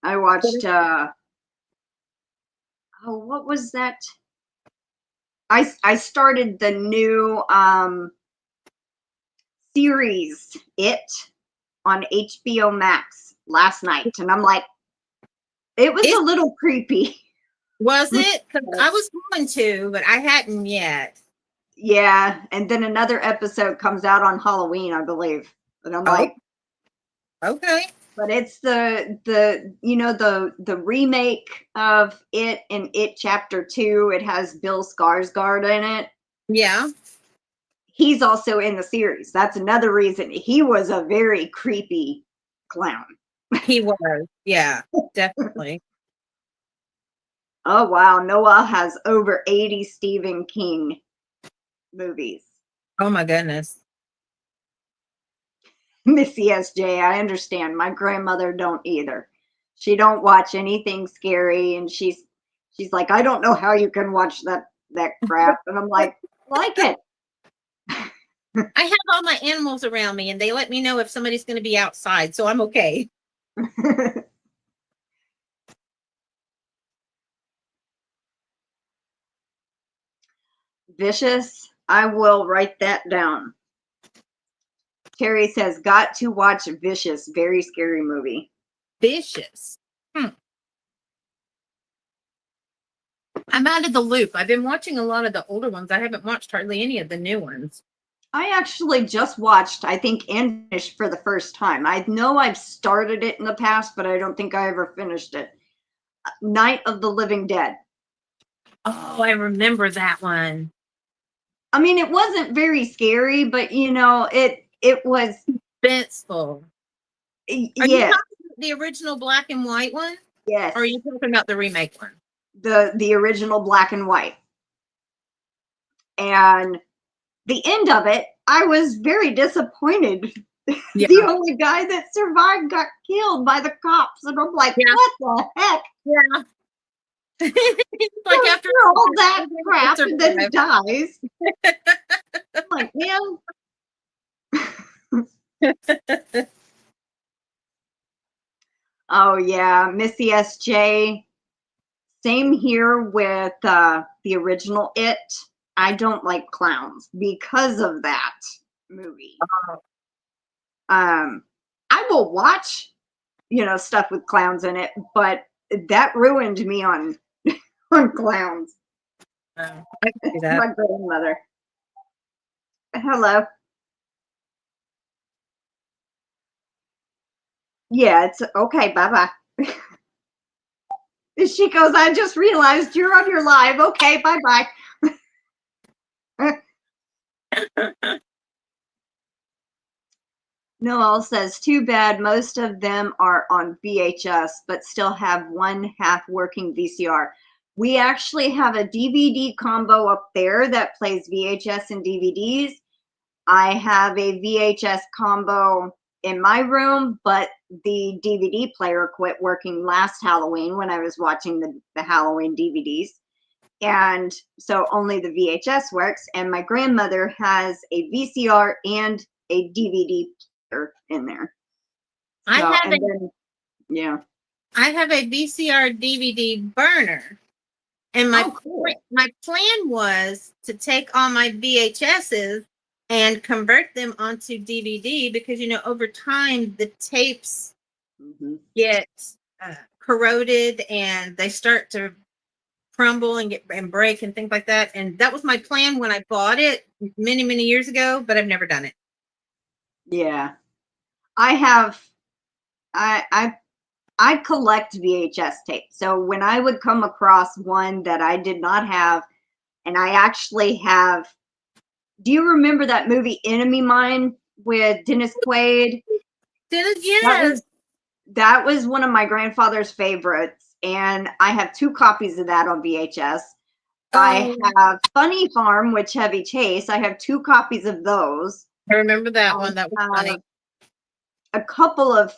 I watched what was that? I started the new series It on HBO Max last night, and I'm like, it was a little creepy. Was it? Because I was going to, but I hadn't yet. Yeah, and then another episode comes out on Halloween, I believe. And I'm like, okay. But it's the you know the remake of It and It Chapter 2. It has Bill Skarsgård in it. Yeah. He's also in the series. That's another reason. He was a very creepy clown. He was. Yeah, definitely. Oh wow, Noah has over 80 Stephen King movies. Oh my goodness. Missy SJ, I understand. My grandmother don't either. She don't watch anything scary, and she's like, I don't know how you can watch that crap. And I'm like it. I have all my animals around me, and they let me know if somebody's going to be outside, so I'm okay. Vicious, I will write that down. Terry says, got to watch Vicious, very scary movie. Vicious. I'm out of the loop. I've been watching a lot of the older ones. I haven't watched hardly any of the new ones. I actually just watched, I think, Anish for the first time. I know I've started it in the past, but I don't think I ever finished it. Night of the Living Dead. Oh, I remember that one. I mean, it wasn't very scary, but you know, it was suspenseful. Are you talking about the original black and white one? Yes. Or are you talking about the remake one? The original black and white. And the end of it, I was very disappointed. Yeah. The only guy that survived got killed by the cops. And I'm like, what the heck? Yeah. Like after all that crap and then dies. I'm like, man. Oh yeah, Missy SJ. Same here with the original It. I don't like clowns because of that movie. I will watch, you know, stuff with clowns in it, but that ruined me on clowns. I can see that. My grandmother. Hello. Yeah, it's okay. Bye-bye. She goes, I just realized you're on your live. Okay, bye-bye. Noel says, too bad most of them are on VHS, but still have one half working VCR. We actually have a DVD combo up there that plays VHS and DVDs. I have a VHS combo in my room, but the DVD player quit working last Halloween when I was watching the Halloween DVDs. And so only the VHS works. And my grandmother has a VCR and a DVD player in there. So, I have a VCR DVD burner. And my plan was to take all my VHSs and convert them onto DVD because, you know, over time the tapes get corroded and they start to crumble and break and things like that. And that was my plan when I bought it many, many years ago, but I've never done it. Yeah. I collect VHS tapes. So when I would come across one that I did not have, and I actually have, do you remember that movie Enemy Mine with Dennis Quaid? Yes. That was one of my grandfather's favorites, and I have 2 copies of that on VHS. I have Funny Farm with Chevy Chase. I have 2 copies of those. I remember that one. That was funny. A couple of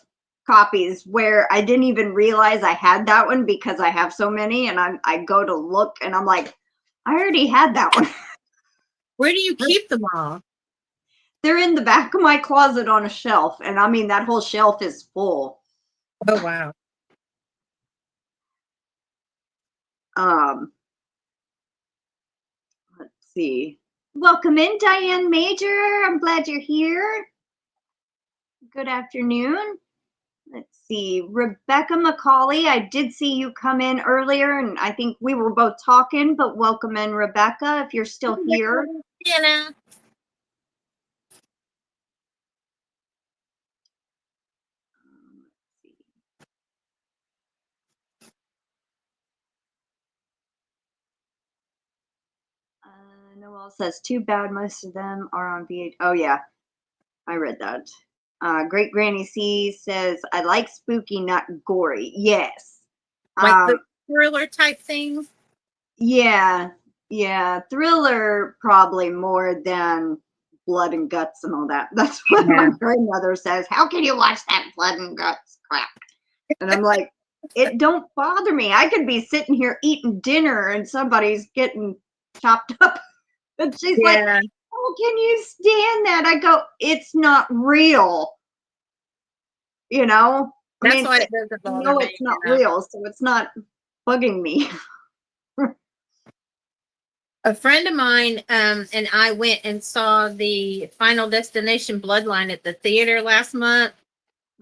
copies where I didn't even realize I had that one because I have so many, and I go to look and I'm like, I already had that one. Where do you keep them all? They're in the back of my closet on a shelf, and I mean that whole shelf is full. Oh wow. Let's see. Welcome in, Diane Major. I'm glad you're here. Good afternoon. Let's see. Rebecca McCauley, I did see you come in earlier, and I think we were both talking, but welcome in, Rebecca, if you're still here. Yeah. Let's Noelle says, too bad most of them are on VH. Oh, yeah. I read that. Great Granny C says, I like spooky, not gory. Yes. Like the thriller type things? Yeah. Yeah. Thriller probably more than blood and guts and all that. That's what my grandmother says. How can you watch that blood and guts crap? And I'm like, it don't bother me. I could be sitting here eating dinner and somebody's getting chopped up. And she's like, oh, can you stand that? I go, it's not real. You know? That's why it doesn't bother me. It's not real, so it's not bugging me. A friend of mine and I went and saw the Final Destination Bloodline at the theater last month.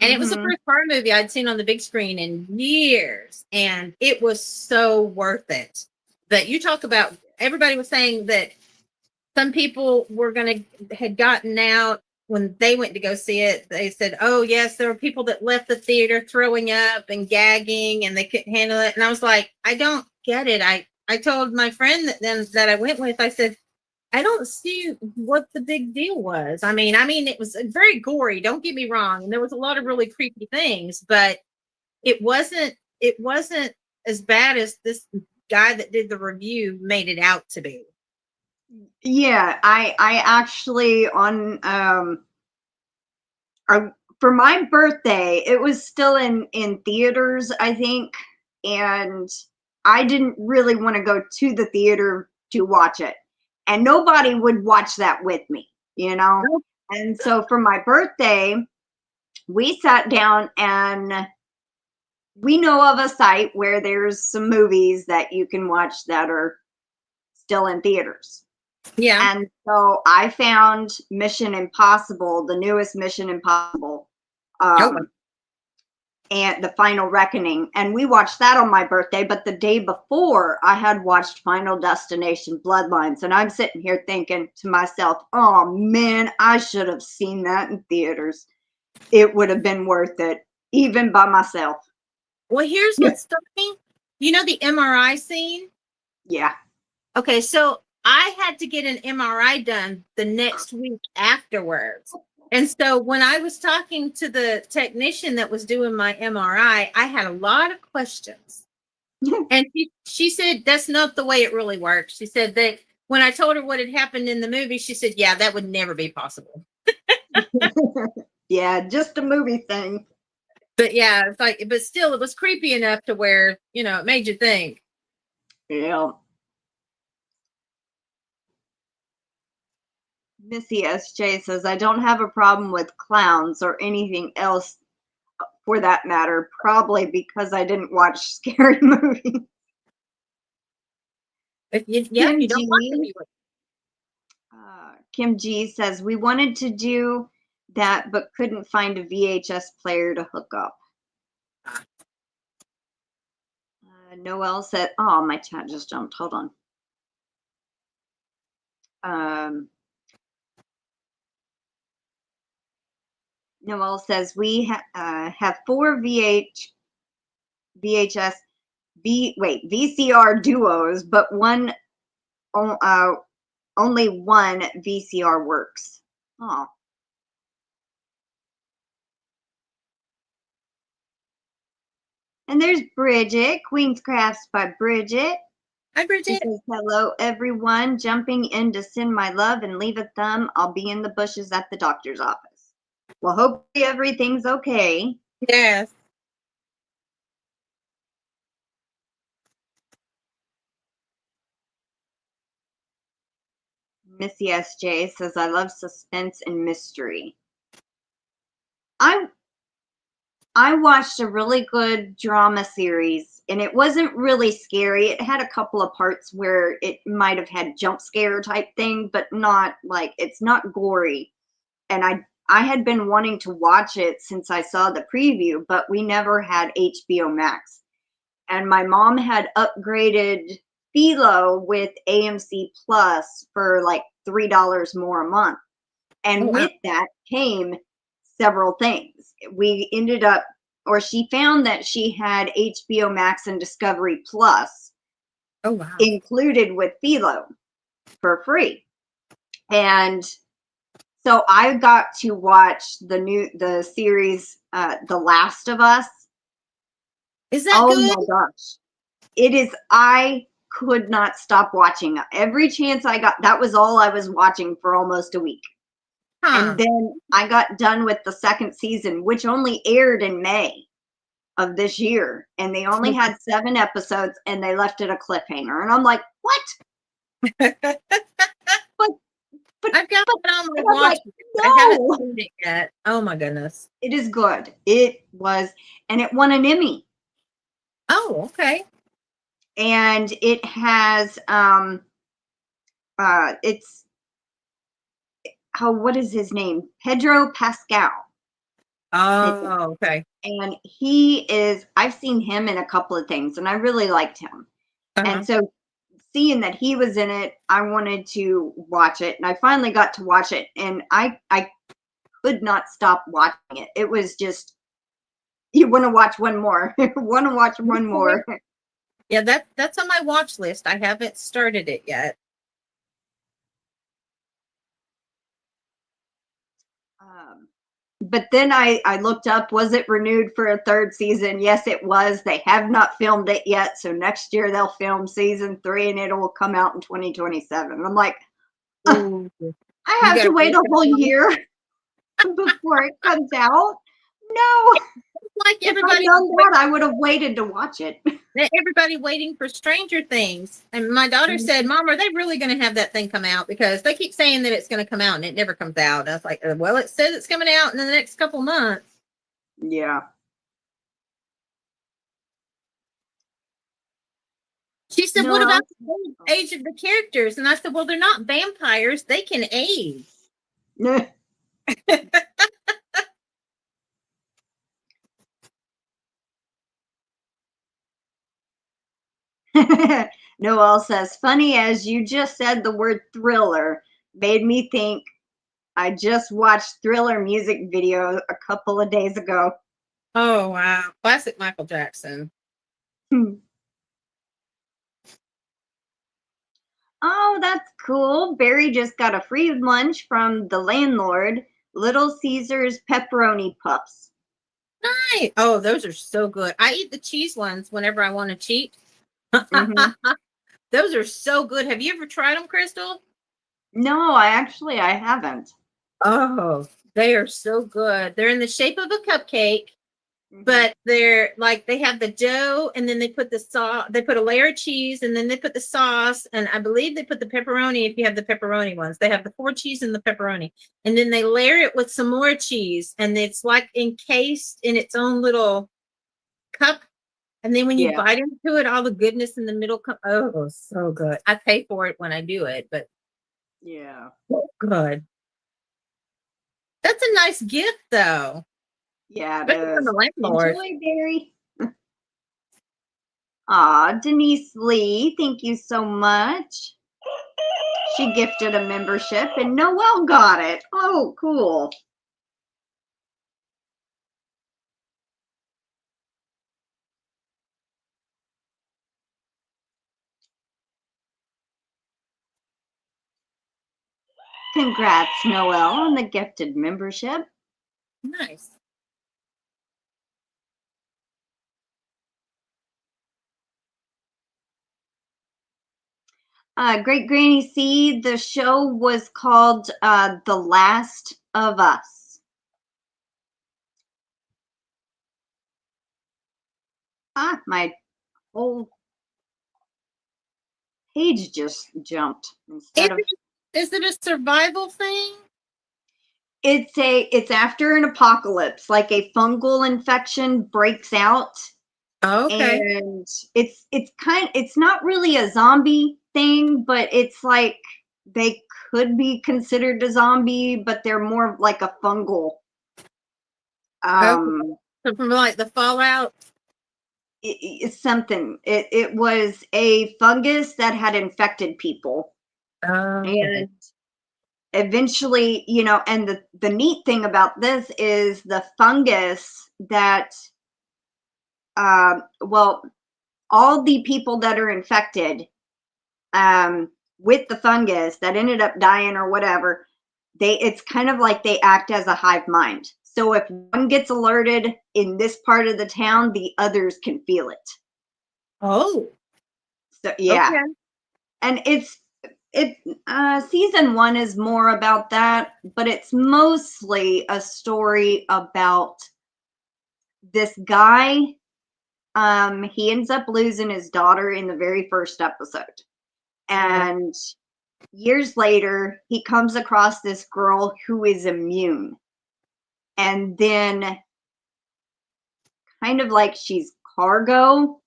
And it was the first horror movie I'd seen on the big screen in years. And it was so worth it. But you talk about, everybody was saying that some people had gotten out when they went to go see it. They said, oh, yes, there were people that left the theater throwing up and gagging and they couldn't handle it. And I was like, I don't get it. I told my friend that I went with, I said, I don't see what the big deal was. I mean, it was very gory. Don't get me wrong. And there was a lot of really creepy things, but it wasn't as bad as this guy that did the review made it out to be. Yeah, I actually for my birthday, it was still in theaters, I think, and I didn't really want to go to the theater to watch it. And nobody would watch that with me, you know? And so for my birthday, we sat down and we know of a site where there's some movies that you can watch that are still in theaters. Yeah. And so I found Mission Impossible, the newest Mission Impossible, and The Final Reckoning. And we watched that on my birthday, but the day before I had watched Final Destination Bloodlines. And I'm sitting here thinking to myself, oh man, I should have seen that in theaters. It would have been worth it, even by myself. Well, here's what's stunning. You know the MRI scene? Yeah. Okay, so I had to get an MRI done the next week afterwards. And so when I was talking to the technician that was doing my MRI, I had a lot of questions. And she said, that's not the way it really works. She said that when I told her what had happened in the movie, she said, yeah, that would never be possible. Yeah, just a movie thing. But yeah, it's like, but still, it was creepy enough to where, it made you think. Yeah. Missy SJ says, I don't have a problem with clowns or anything else for that matter, probably because I didn't watch scary movies. You don't want to be with. KimG says, we wanted to do that, but couldn't find a VHS player to hook up. Noelle said, oh, my chat just jumped. Hold on. Noelle says, we have 4 VCR duos, but only one VCR works. Oh. And there's Bridget, Queen's Crafts by Bridget. Hi, Bridget. She says, hello, everyone. Jumping in to send my love and leave a thumb. I'll be in the bushes at the doctor's office. Well, hopefully everything's okay. Yes. Missy SJ says, I love suspense and mystery. I watched a really good drama series, and it wasn't really scary. It had a couple of parts where it might have had jump scare type thing, but not like, it's not gory. And I had been wanting to watch it since I saw the preview, but we never had HBO Max. And my mom had upgraded Philo with AMC Plus for like $3 more a month. And with that came several things. We ended up, or she found that she had HBO Max and Discovery Plus included with Philo for free. And so I got to watch the series, The Last of Us. Is that Oh good? my gosh. It is, I could not stop watching. Every chance I got, that was all I was watching for almost a week. Huh. And then I got done with the second season, which only aired in May of this year. And they only had 7 episodes and they left it a cliffhanger. And I'm like, what? But I've got it on my I'm watch. like, I haven't no, seen it yet. Oh my goodness. it is good. It was, and it won an Emmy. Oh, okay. And it has, it's, oh, what is his name? Pedro Pascal. Oh, okay. And he is, I've seen him in a couple of things and I really liked him. And so seeing that he was in it, I wanted to watch it. And I finally got to watch it and I could not stop watching it. It was just, you want to watch one more, want to watch one more. Yeah, that's on my watch list. I haven't started it yet. But then I looked up, was it renewed for a 3rd season? Yes, it was. They have not filmed it yet. So next year they'll film season 3 and it will come out in 2027. And I'm like, Ooh, I you have to gotta wait a whole year before it comes out. No, like if I'd everybody done that, I would have waited to watch it. everybody waiting for Stranger Things. And my daughter said, Mom, are they really going to have that thing come out? Because they keep saying that it's going to come out and it never comes out. And I was like, well, it says it's coming out in the next couple months. Yeah. She said, No, what about the age of the characters? And I said, well, they're not vampires. They can age. Noelle says, funny as you just said the word thriller made me think I just watched Thriller music video a couple of days ago. Oh, wow. Classic Michael Jackson. Oh, that's cool. Barry just got a free lunch from the landlord, Little Caesar's pepperoni puffs. Nice. Oh, those are so good. I eat the cheese ones whenever I want to cheat. Mm-hmm. Those are so good. Have you ever tried them, Crystal? No, I haven't. Oh, they are so good. They're in the shape of a cupcake, but they're like, they have the dough and then they put the sauce, they put a layer of cheese and then they put the sauce. And I believe they put the pepperoni. If you have the pepperoni ones, they have the 4 cheese and the pepperoni. And then they layer it with some more cheese and it's like encased in its own little cup. And then when you bite into it, all the goodness in the middle comes. Oh, so good. I pay for it when I do it, but Yeah. so good. That's a nice gift, though. Yeah, it Especially from is. the landlord. Enjoy, Barry. Aw, DenyseLee, thank you so much. She gifted a membership and Noelle got it. Oh, cool. Congrats, Noelle, on the gifted membership. Nice. Great Granny C, the show was called The Last of Us. Ah, my whole page just jumped. Is it a survival thing? It's after an apocalypse, like a fungal infection breaks out. Oh, okay. And it's not really a zombie thing, but it's like they could be considered a zombie, but they're more like a fungal. Okay. So from like the Fallout. It's something. It was a fungus that had infected people, and eventually, and the neat thing about this is the fungus that, well, all the people that are infected, with the fungus that ended up dying or whatever, it's kind of like they act as a hive mind. So if one gets alerted in this part of the town, the others can feel it. Oh. So yeah. Okay. And season 1 is more about that, but it's mostly a story about this guy. He ends up losing his daughter in the very first episode. And years later, he comes across this girl who is immune. And then kind of like she's cargo,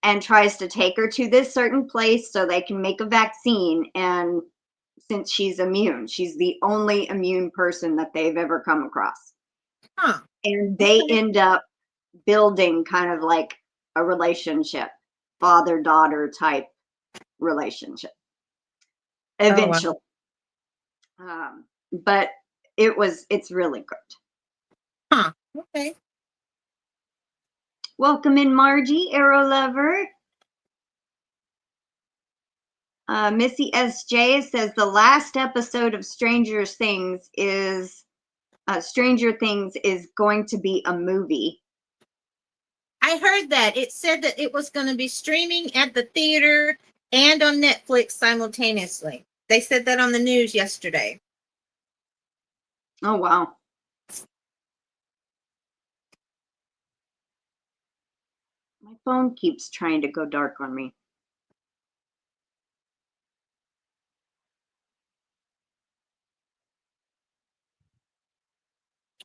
and tries to take her to this certain place so they can make a vaccine. And since she's immune, she's the only immune person that they've ever come across. Huh. And they end up building kind of like a relationship, father-daughter type relationship eventually. Oh, wow. But it's really good. Huh. Okay. Welcome in, Margie, AeroLuvrr. Missy SJ says the last episode of Stranger Things is going to be a movie. I heard that. It said that it was going to be streaming at the theater and on Netflix simultaneously. They said that on the news yesterday. Oh, wow. My phone keeps trying to go dark on me.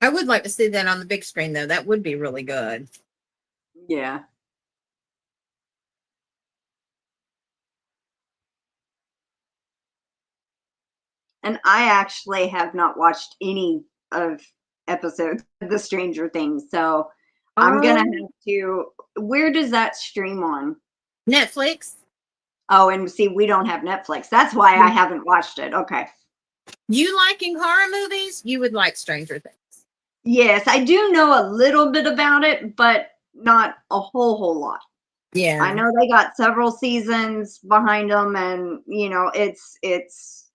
I would like to see that on the big screen, though. That would be really good. Yeah. And I actually have not watched any of episodes of the Stranger Things, so I'm gonna have to. Where does that stream on? Netflix. Oh, and see, we don't have Netflix. That's why I haven't watched it. Okay. You liking horror movies? You would like Stranger Things. Yes, I do know a little bit about it, but not a whole lot. Yeah. I know they got several seasons behind them, and it's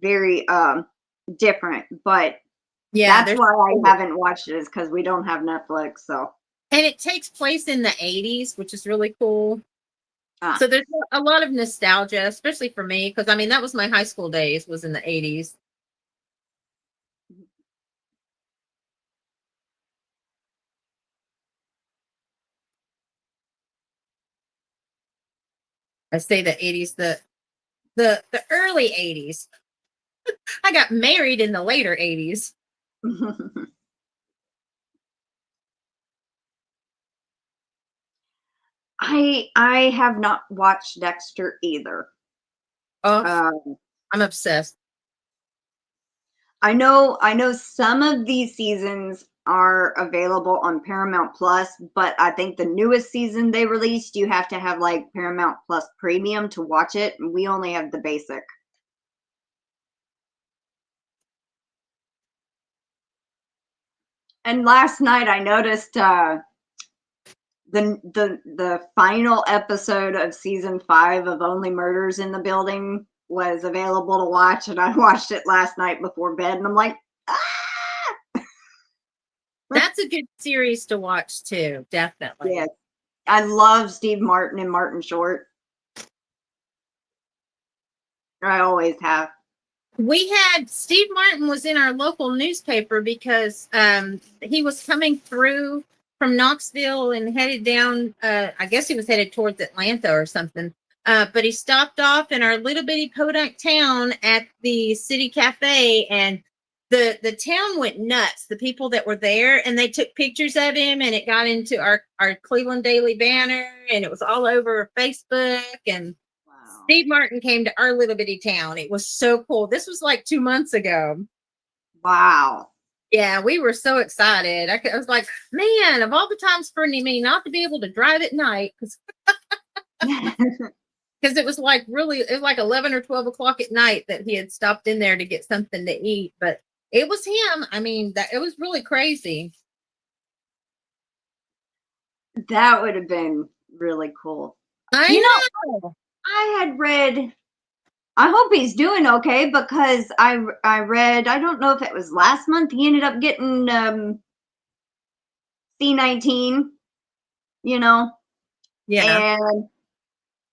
very different. But yeah, that's why I haven't watched it, is because we don't have Netflix. So. And it takes place in the 80s, which is really cool. So there's a lot of nostalgia, especially for me, because I mean that was my high school days, was in the 80s. I say the 80s, the early 80s. I got married in the later 80s. I have not watched Dexter either. Oh, I'm obsessed. I know some of these seasons are available on Paramount Plus, but I think the newest season they released, you have to have like Paramount Plus Premium to watch it, and we only have the basic. And last night I noticed the final episode of season 5 of Only Murders in the Building was available to watch, and I watched it last night before bed, and I'm like, ah! That's a good series to watch too, definitely. Yes. I love Steve Martin and Martin Short. I always have. We had Steve Martin was in our local newspaper because he was coming through from Knoxville and headed down. I guess he was headed towards Atlanta or something. But he stopped off in our little bitty podunk town at the city cafe, and the town went nuts. The people that were there, and they took pictures of him, and it got into our Cleveland Daily Banner, and it was all over Facebook. And Steve Martin came to our little bitty town. It was so cool. This was like 2 months ago. Wow. Yeah, we were so excited. I was like, man, of all the times for me not to be able to drive at night, because it was like 11 or 12 o'clock at night that he had stopped in there to get something to eat. But it was him. I mean, it was really crazy. That would have been really cool. I know. I had read I hope he's doing okay, because I read, I don't know if it was last month, he ended up getting C19, you know, Yeah. and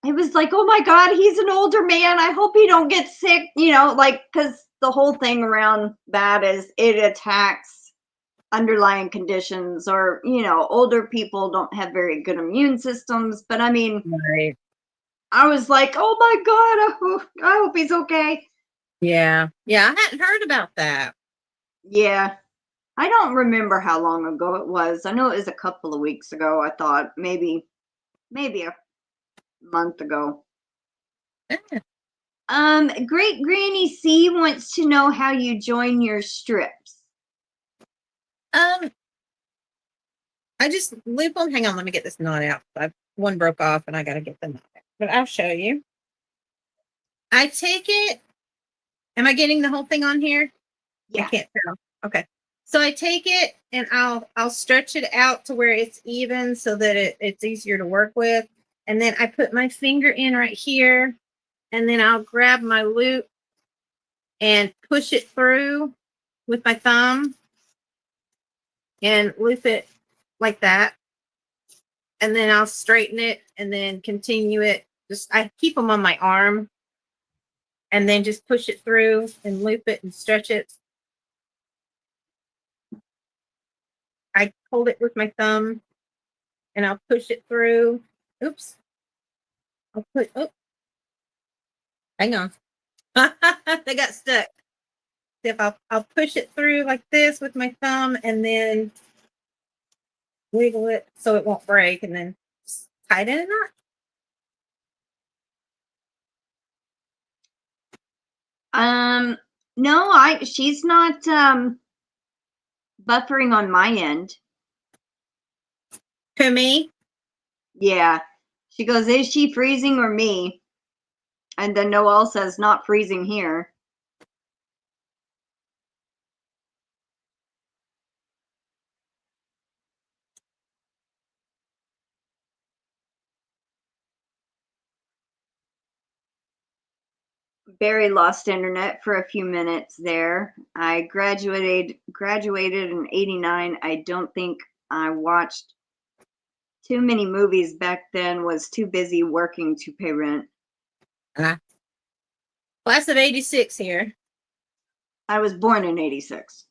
it was like, oh my God, he's an older man. I hope he don't get sick, you know, like, because the whole thing around that is it attacks underlying conditions, or, you know, older people don't have very good immune systems. But I mean, Right. I was like, oh my God, I hope he's okay. Yeah. Yeah. I hadn't heard about that. Yeah. I don't remember how long ago it was. I know it was a couple of weeks ago. I thought maybe a month ago. Great Granny C wants to know how you join your strips. I just loop them. Hang on, let me get this knot out. One broke off and I got to get the knot out. But I'll show you. I take it. Am I getting the whole thing on here? Yeah. I can't tell. Okay. So I take it and I'll stretch it out to where it's even so that it's easier to work with. And then I put my finger in right here, and then I'll grab my loop and push it through with my thumb and loop it like that. And then I'll straighten it and then continue it. Just I keep them on my arm and then just push it through and loop it and stretch it. I hold it with my thumb and I'll push it through. Oops. Hang on. They got stuck. If I'll push it through like this with my thumb and then wiggle it so it won't break, and then tie it in a knot. No, she's not buffering on my end. To me? Yeah. She goes, is she freezing or me? And then Noelle says, not freezing here. Barry lost internet for a few minutes there. I graduated in '89. I don't think I watched too many movies back then. Was too busy working to pay rent. Class of 86 here. I was born in '86.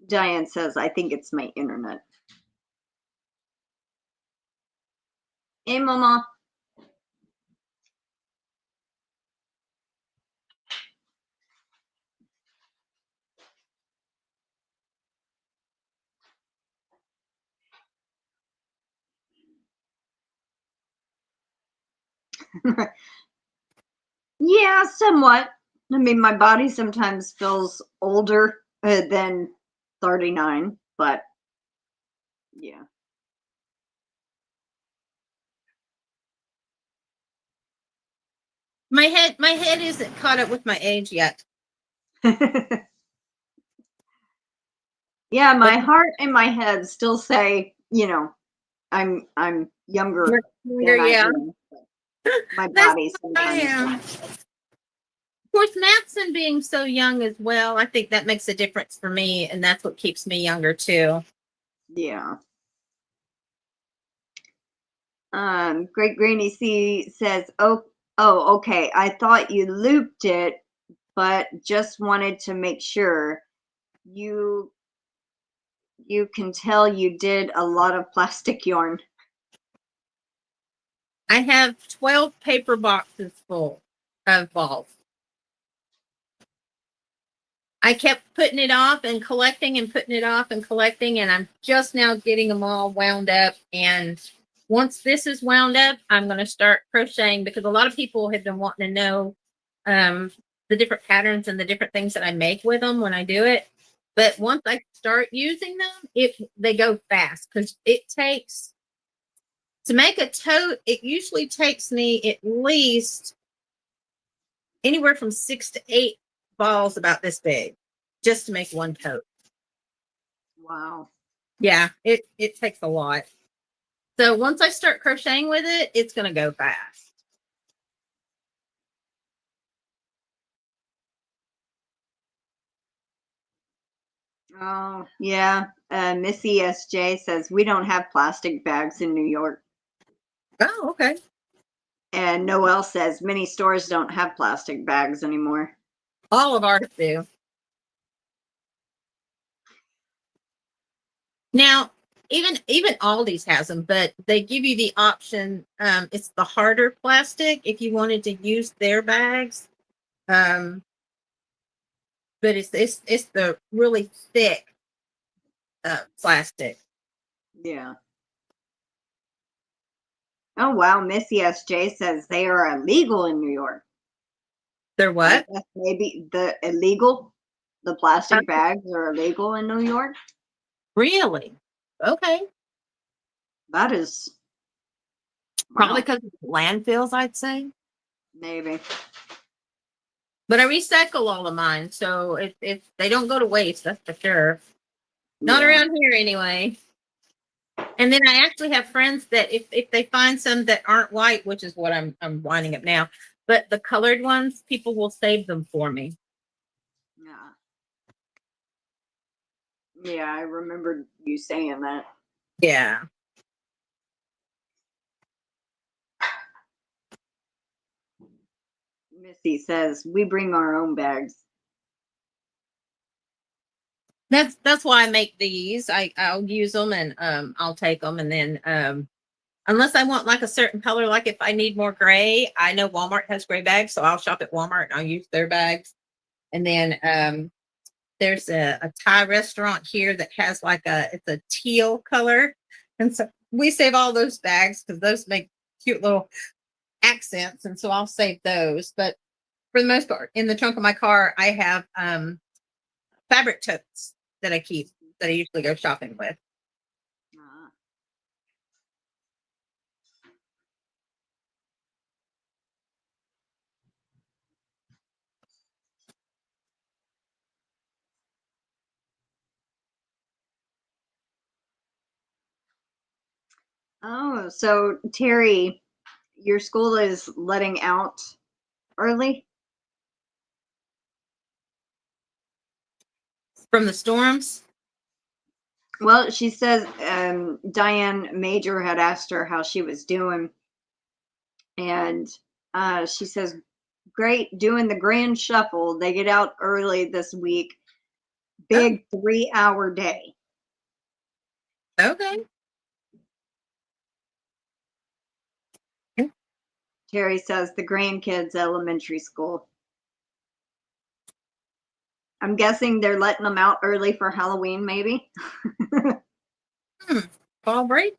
Diane says, I think it's my internet. Hey, Mama. Yeah, somewhat. I mean, my body sometimes feels older than 39, but yeah. My head isn't caught up with my age yet. Yeah, my heart and my head still say, you know, I'm younger than I am. My body sometimes. I am. Of course, Matson being so young as well, I think that makes a difference for me, and that's what keeps me younger too. Yeah. Great Granny C says, oh, okay. I thought you looped it, but just wanted to make sure. You can tell you did a lot of plastic yarn. I have 12 paper boxes full of balls. I kept putting it off and collecting and putting it off and collecting, and I'm just now getting them all wound up. And once this is wound up, I'm going to start crocheting, because a lot of people have been wanting to know the different patterns and the different things that I make with them when I do it. But once I start using them, they go fast, because it takes, to make a tote, it usually takes me at least anywhere from 6 to 8 balls about this big just to make one tote. Wow. Yeah, it takes a lot. So once I start crocheting with it, it's going to go fast. Oh, yeah. Missy SJ says, we don't have plastic bags in New York. Oh, okay. And Noelle says, many stores don't have plastic bags anymore. All of ours do. Now, even Aldi's has them, but they give you the option. It's the harder plastic if you wanted to use their bags. But it's the really thick plastic. Yeah. Oh, wow. Missy SJ says they are illegal in New York. They're what? I guess maybe the plastic bags are illegal in New York. Really? Okay. That is Probably wow. because of landfills, I'd say. Maybe. But I recycle all of mine, so if they don't go to waste, that's for sure. Not around here anyway. And then I actually have friends that if they find some that aren't white, which is what I'm winding up now, but the colored ones, people will save them for me. Yeah. Yeah, I remember you saying that. Yeah. Missy says we bring our own bags. That's why I make these. I'll use them and I'll take them, and then unless I want like a certain color, like if I need more gray, I know Walmart has gray bags, so I'll shop at Walmart and I'll use their bags. And then there's a Thai restaurant here that has like it's a teal color, and so we save all those bags because those make cute little accents, and so I'll save those. But for the most part, in the trunk of my car, I have fabric totes that I keep that I usually go shopping with. Oh, so Terry, your school is letting out early? From the storms? Well, she says Diane Major had asked her how she was doing. And she says, great, doing the grand shuffle. They get out early this week. Big 3-hour day. Okay. Terry says the grandkids elementary school. I'm guessing they're letting them out early for Halloween, maybe. Fall break?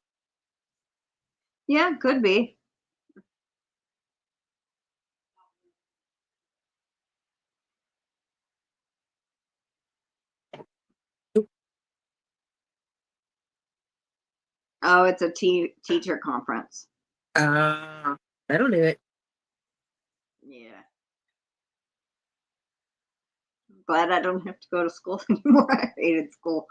Yeah, could be. Oh, it's a teacher conference. That'll do it. Yeah. I'm glad I don't have to go to school anymore. I hated school.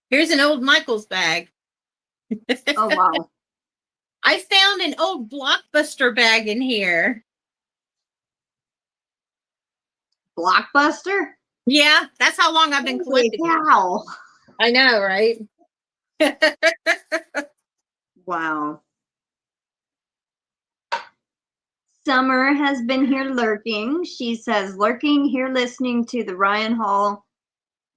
Here's an old Michael's bag. Oh, wow. I found an old Blockbuster bag in here. Blockbuster? Yeah, that's how long I've been collecting. Cow. I know, right? Wow. Summer has been here lurking. She says, lurking here listening to the Ryan Hall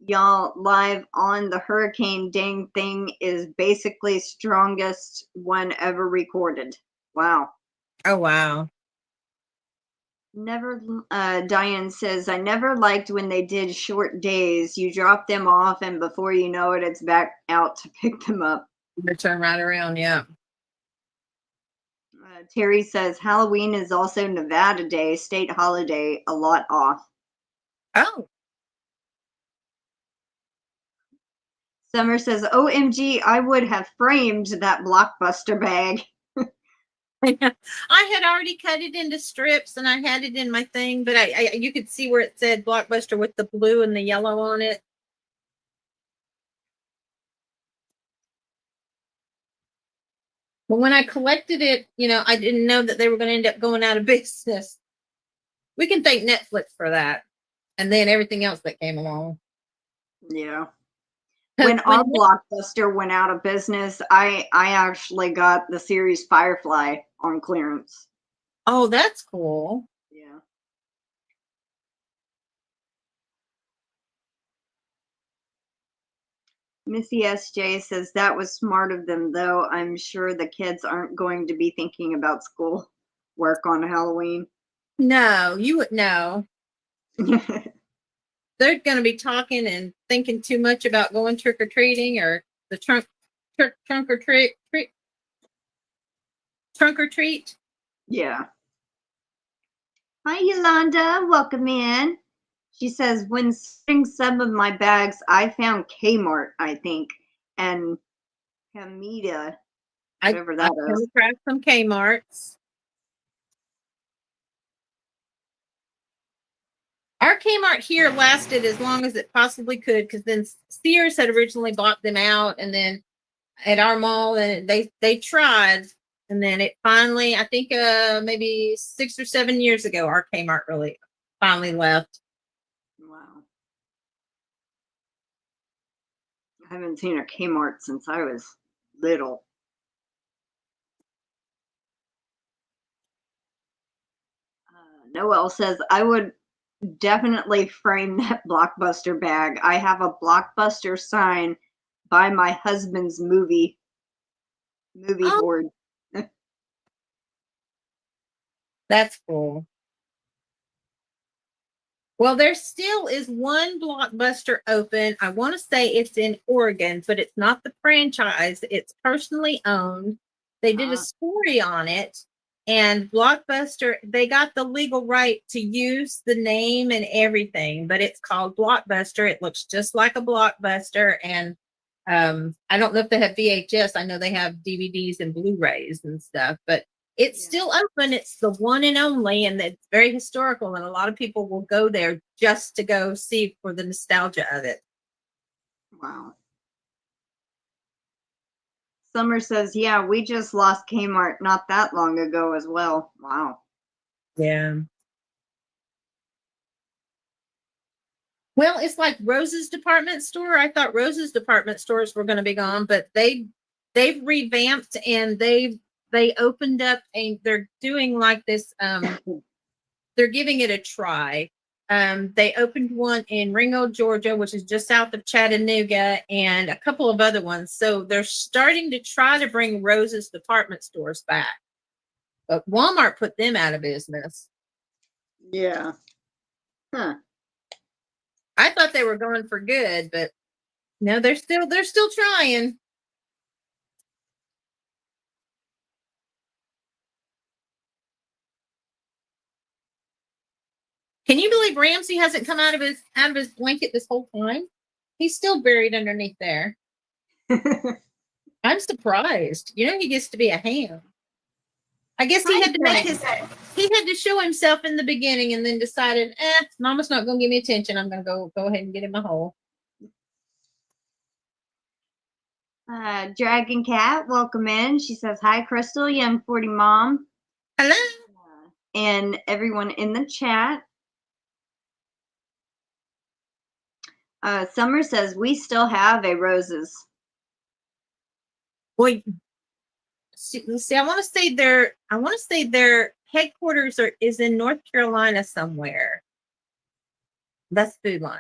y'all live on the hurricane. Dang thing is basically strongest one ever recorded. Wow. Oh, wow. Never, Diane says, I never liked when they did short days. You drop them off, and before you know it, it's back out to pick them up. You turn right around, yeah. Terry says, Halloween is also Nevada Day, state holiday, a lot off. Oh. Summer says, OMG, I would have framed that Blockbuster bag. I had already cut it into strips and I had it in my thing, but I you could see where it said Blockbuster with the blue and the yellow on it. But when I collected it, you know, I didn't know that they were going to end up going out of business. We can thank Netflix for that. And then everything else that came along. Yeah. When our Blockbuster went out of business, I actually got the series Firefly on clearance. Oh, that's cool. Yeah. Missy SJ says that was smart of them, though. I'm sure the kids aren't going to be thinking about school work on Halloween. No, you would know. They're going to be talking and thinking too much about going trick or treating or the trunk or treat. Trunk or treat. Yeah. Hi, Yolanda. Welcome in. She says, when sorting some of my bags, I found Kmart, I think, and Hamida, whatever that is. I came across some Kmarts. Our Kmart here lasted as long as it possibly could, because then Sears had originally bought them out, and then at our mall, and they tried, and then it finally, I think maybe 6 or 7 years ago, our Kmart really finally left. Wow. I haven't seen a Kmart since I was little. Noelle says, I would definitely frame that Blockbuster bag. I have a Blockbuster sign by my husband's movie board. That's cool. Well, there still is one Blockbuster open. I want to say it's in Oregon, but it's not the franchise. It's personally owned. They did a story on it, and Blockbuster, they got the legal right to use the name and everything, but it's called Blockbuster. It looks just like a Blockbuster, and I don't know if they have VHS. I know they have DVDs and Blu-rays and stuff, but it's still open. It's the one and only, and it's very historical, and a lot of people will go there just to go see for the nostalgia of it. Wow. Summer says, yeah, we just lost Kmart not that long ago as well. Wow. Yeah. Well, it's like Rose's department store. I thought Rose's department stores were going to be gone, but they've revamped, and they opened up, and they're doing like this. They're giving it a try. They opened one in Ringgold, Georgia, which is just south of Chattanooga, and a couple of other ones. So they're starting to try to bring Rose's department stores back. But Walmart put them out of business. Yeah. Huh. I thought they were going for good, but no, they're still trying. Can you believe Ramsey hasn't come out of his blanket this whole time? He's still buried underneath there. I'm surprised. You know, he gets to be a ham. I guess he had to show himself in the beginning, and then decided, Mama's not going to give me attention. I'm going to go ahead and get in my hole. Dragon Cat, welcome in. She says, hi, Crystal, Young 40 Mom. Hello. And everyone in the chat. Summer says, we still have a Roses. Well, see, I want to say their headquarters is in North Carolina somewhere. That's Food Line.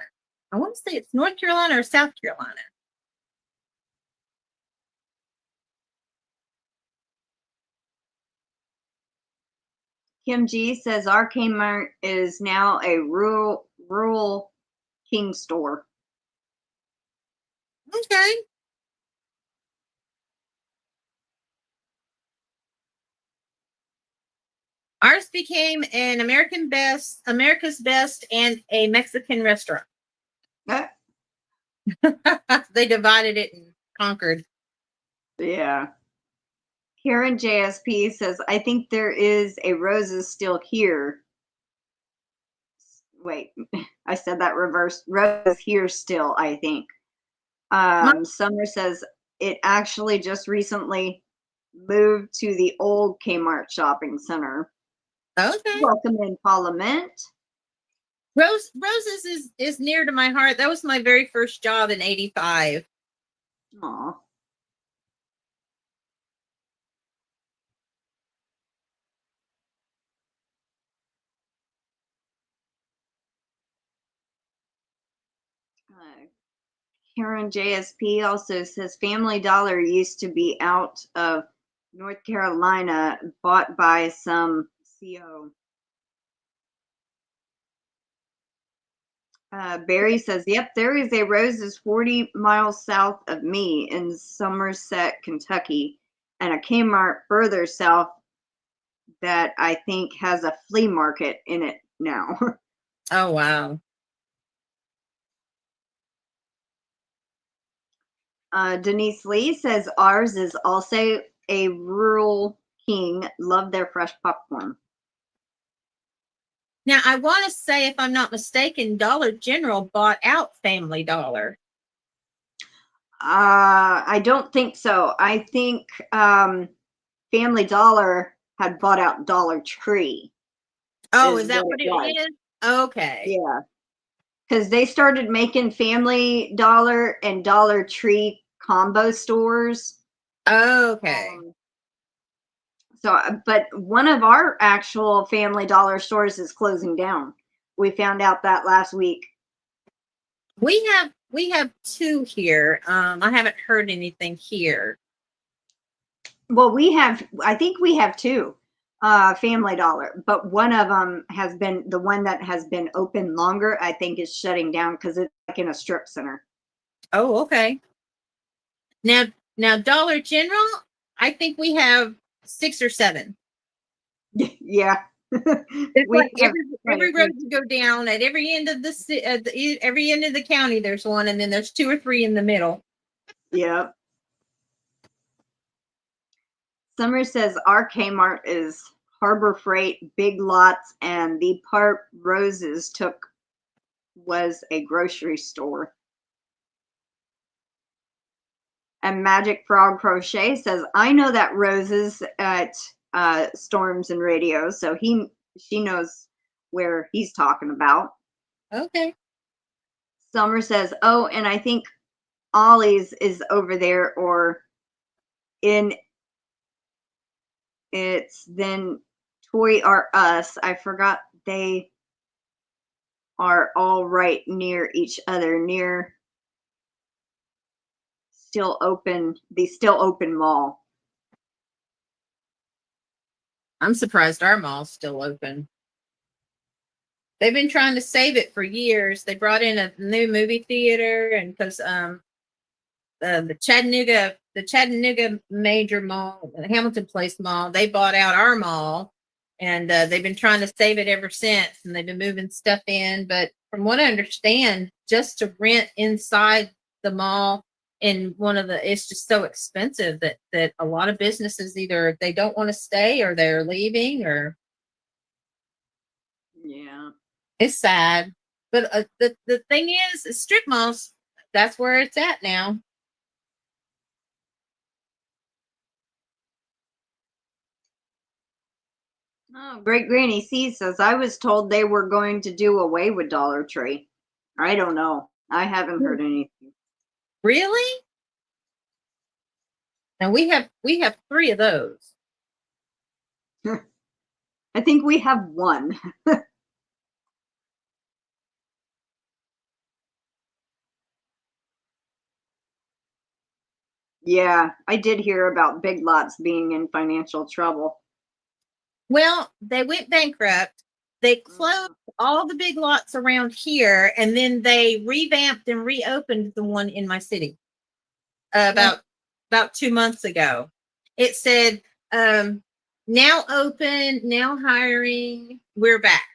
I want to say it's North Carolina or South Carolina. KimG says, our Kmart is now a rural King store. Okay. Ours became an America's Best, and a Mexican restaurant. They divided it and conquered. Yeah. Karen JSP says, I think there is a Roses Still Here. Wait, I said that reversed. Roses Here Still, I think. Summer says, it actually just recently moved to the old Kmart shopping center. Okay. Welcome in, Paula Mint. Roses is near to my heart. That was my very first job in '85. Aw. Karen JSP also says Family Dollar used to be out of North Carolina, bought by some CO. Barry says, yep, there is a Roses 40 miles south of me in Somerset, Kentucky, and a Kmart further south that I think has a flea market in it now. Oh, wow. DenyseLee says, ours is also a rural king. Love their fresh popcorn. Now, I want to say, if I'm not mistaken, Dollar General bought out Family Dollar. I don't think so. I think Family Dollar had bought out Dollar Tree. Oh, is that what it is? Okay. Yeah. Because they started making Family Dollar and Dollar Tree combo stores. Okay. But one of our actual Family Dollar stores is closing down. We found out that last week. We have two here. I haven't heard anything here. Well, I think we have two Family Dollar, but one of them has been, the one that has been open longer, I think is shutting down because it's like in a strip center. Oh, okay. Now Dollar General, I think we have 6 or 7. Yeah. It's like every road you go down at every end of every end of the county, there's one, and then there's 2 or 3 in the middle. Yeah. Summer says our Kmart is Harbor Freight, Big Lots, and the part Roses took was a grocery store. And Magic Frog Crochet says, I know that Roses at Storms and Radio, so she knows where he's talking about. Okay. Summer says, oh, and I think Ollie's is over there, or it's then Toy R Us. I forgot they are all right near each other, near the still open mall. I'm surprised our mall's still open. They've been trying to save it for years. They brought in a new movie theater, and because the Chattanooga major mall, the Hamilton Place Mall, they bought out our mall, and they've been trying to save it ever since, and they've been moving stuff in. But from what I understand, just to rent inside the mall in it's just so expensive that a lot of businesses either they don't want to stay or they're leaving, or Yeah. it's sad. But the thing is strip malls, that's where it's at now. Oh, Great Granny C says, I was told they were going to do away with Dollar Tree. I don't know. I haven't heard anything. Really? Now we have 3 of those. I think we have one. Yeah, I did hear about Big Lots being in financial trouble. Well, they went bankrupt. They closed all the Big Lots around here, and then they revamped and reopened the one in my city about 2 months ago. It said, now open, now hiring, we're back.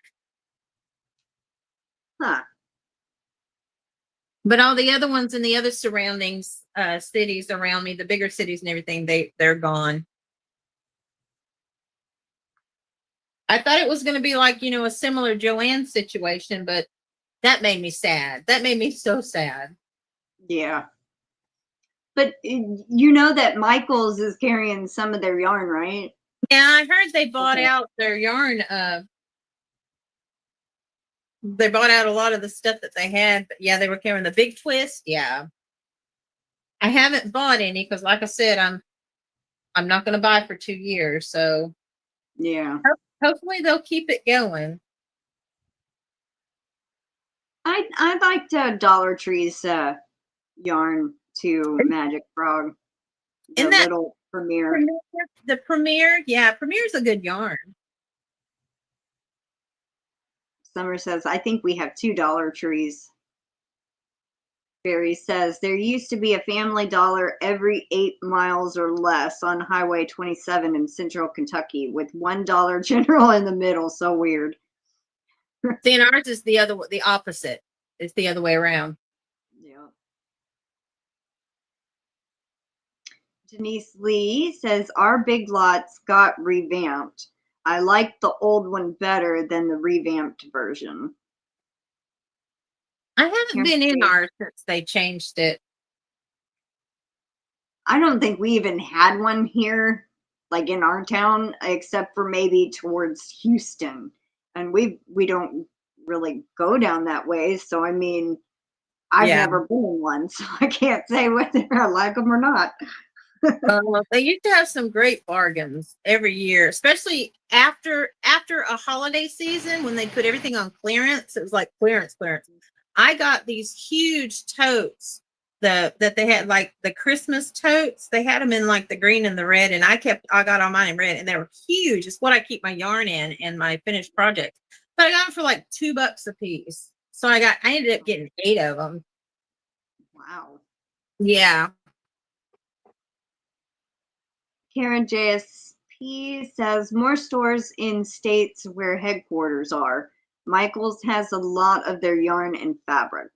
Huh. But all the other ones in the other surroundings cities around me, the bigger cities and everything, they're gone. I thought it was going to be like, you know, a similar Joanne situation, but that made me sad. That made me so sad. Yeah. But you know that Michael's is carrying some of their yarn, right? Yeah, I heard they bought out their yarn. They bought out a lot of the stuff that they had. But yeah, they were carrying the big twist. Yeah. I haven't bought any because, like I said, I'm not going to buy for 2 years. So yeah, hopefully they'll keep it going. I liked Dollar Tree's yarn to Magic Frog, the And that little Premier. the Premier, yeah, Premier's a good yarn. Summer says, I think we have 2 Dollar Trees. Barry says, there used to be a Family Dollar every 8 miles or less on Highway 27 in central Kentucky with $1 Dollar General in the middle. So weird. See, and ours is the opposite. It's the other way around. Yeah. DenyseLee says, our Big Lots got revamped. I like the old one better than the revamped version. I haven't been in ours since they changed it. I don't think we even had one here, like in our town, except for maybe towards Houston. And we don't really go down that way. So, I mean, I've never been in one, so I can't say whether I like them or not. They used to have some great bargains every year, especially after a holiday season when they put everything on clearance. It was like clearance. I got these huge totes that they had, like the Christmas totes. They had them in like the green and the red, and I got all mine in red, and they were huge. It's what I keep my yarn in and my finished projects. But I got them for like $2 a piece. So I ended up getting 8 of them. Wow. Yeah. Karen JSP says, more stores in states where headquarters are. Michael's has a lot of their yarn and fabric.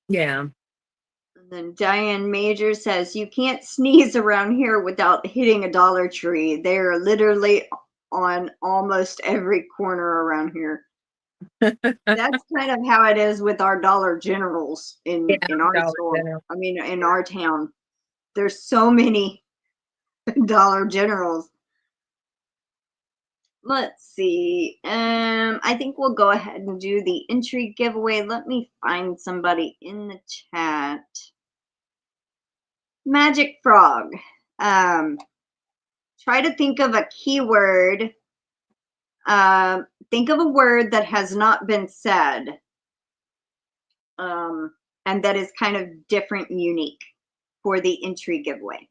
Yeah. And then Diane Major says, you can't sneeze around here without hitting a Dollar Tree. They're literally on almost every corner around here. That's kind of how it is with our Dollar Generals in our store. General. I mean, in our town. There's so many Dollar Generals. Let's see. I think we'll go ahead and do the entry giveaway. Let me find somebody in the chat. Magic Frog. Try to think of a keyword. Think of a word that has not been said. And that is kind of different and unique for the entry giveaway.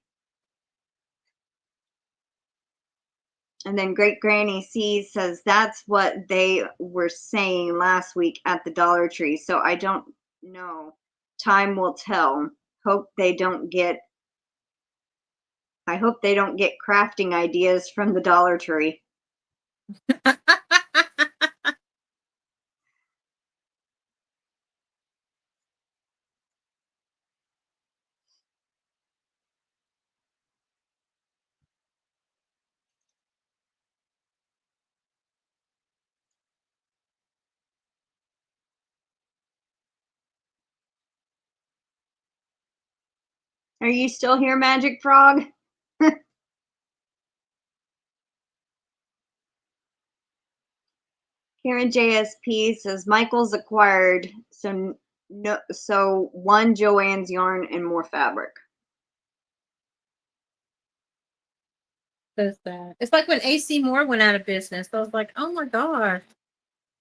And then Great Granny C says that's what they were saying last week at the Dollar Tree. So I don't know. Time will tell. I hope they don't get crafting ideas from the Dollar Tree. Are you still here, Magic Frog? Karen JSP says Michael's acquired, so 1 Joann's yarn and more fabric. Does that? It's like when AC Moore went out of business. I was like, oh my gosh.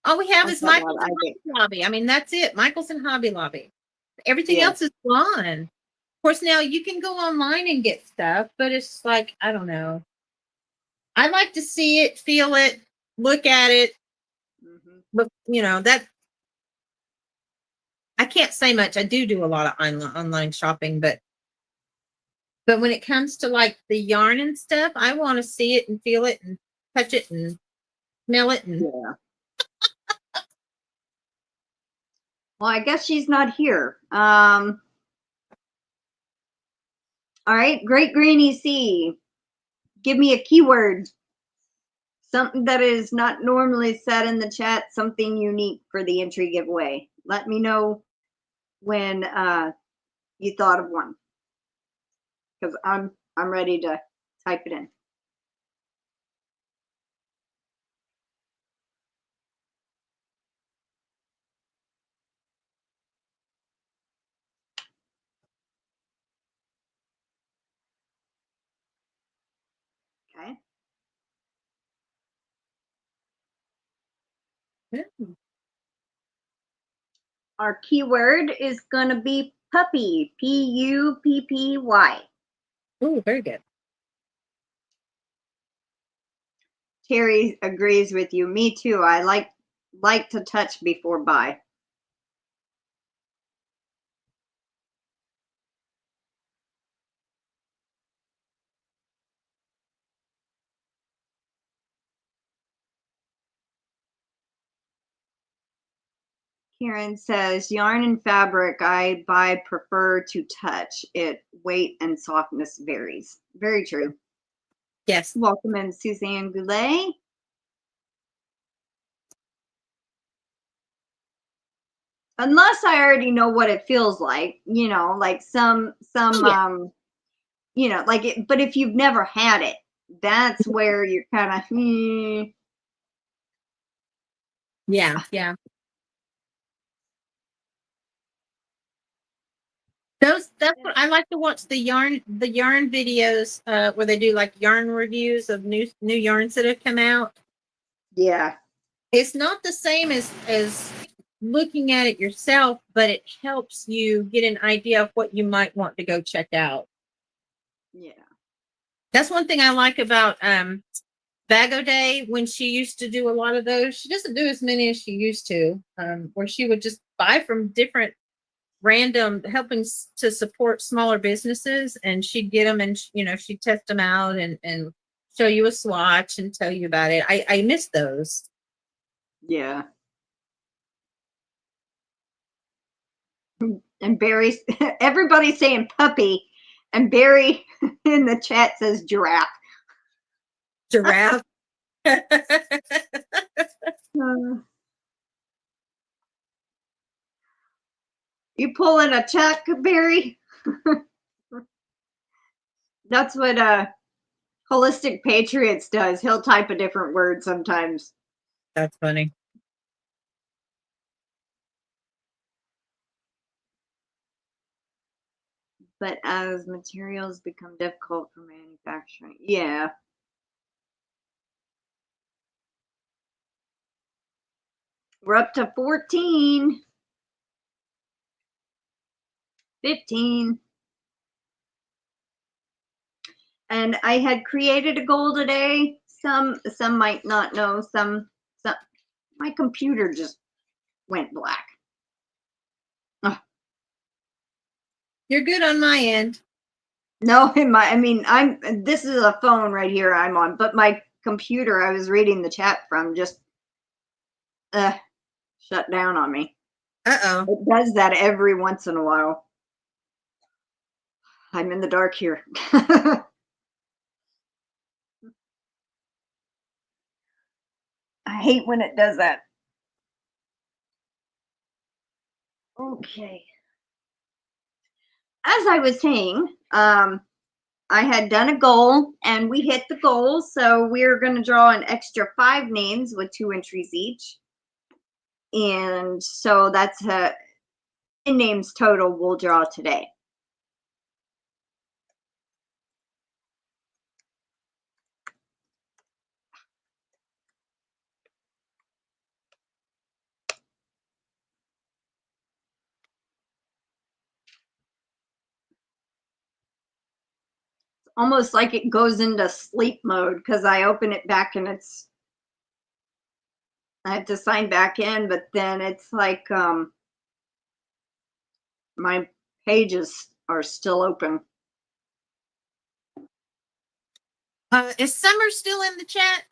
All we have is Michael's and Hobby Lobby. I mean, that's it. Michael's and Hobby Lobby. Everything else is gone. Of course, now you can go online and get stuff, but it's like, I don't know. I like to see it, feel it, look at it. But, you know, that I can't say much. I do a lot of online shopping, but when it comes to like the yarn and stuff, I want to see it and feel it and touch it and smell it. And Well, I guess she's not here. All right, Great Granny C. Give me a keyword. something that is not normally said in the chat, something unique for the entry giveaway. Let me know when you thought of one, because I'm ready to type it in. Okay. Our keyword is going to be puppy, Puppy. Oh, very good. Terry agrees with you. Me too. I like to touch before buy. Karen says, yarn and fabric I buy prefer to touch. It weight and softness varies. Very true. Yes. Welcome in, Suzanne Goulet. Unless I already know what it feels like, you know, like some Yeah. you know, like it, but if you've never had it, that's where you're kind of Yeah. Yeah. That's what I like to watch, the yarn videos where they do like yarn reviews of new yarns that have come out. Yeah. It's not the same as looking at it yourself, but it helps you get an idea of what you might want to go check out. Yeah. That's one thing I like about Bago Day, when she used to do a lot of those. She doesn't do as many as she used to, where she would just buy from different random, helping to support smaller businesses, and she'd get them, and you know, she'd test them out and show you a swatch and tell you about it. I miss those. Yeah. And Barry, everybody's saying puppy, and Barry in the chat says giraffe. Giraffe. You pulling a check, Barry? That's what Holistic Patriots does. He'll type a different word sometimes. That's funny. But as materials become difficult for manufacturing, yeah. We're up to 14, 15. And I had created a goal today. Some might not know. Some my computer just went black. Oh. You're good on my end. No, this is a phone right here I'm on, but my computer I was reading the chat from just shut down on me. Uh-oh. It does that every once in a while. I'm in the dark here. I hate when it does that. Okay. As I was saying, I had done a goal and we hit the goal. So we're going to draw an extra 5 names with 2 entries each. And so that's 10 names total we'll draw today. Almost like it goes into sleep mode because I open it back and I have to sign back in, but then it's like my pages are still open. Is Summer still in the chat?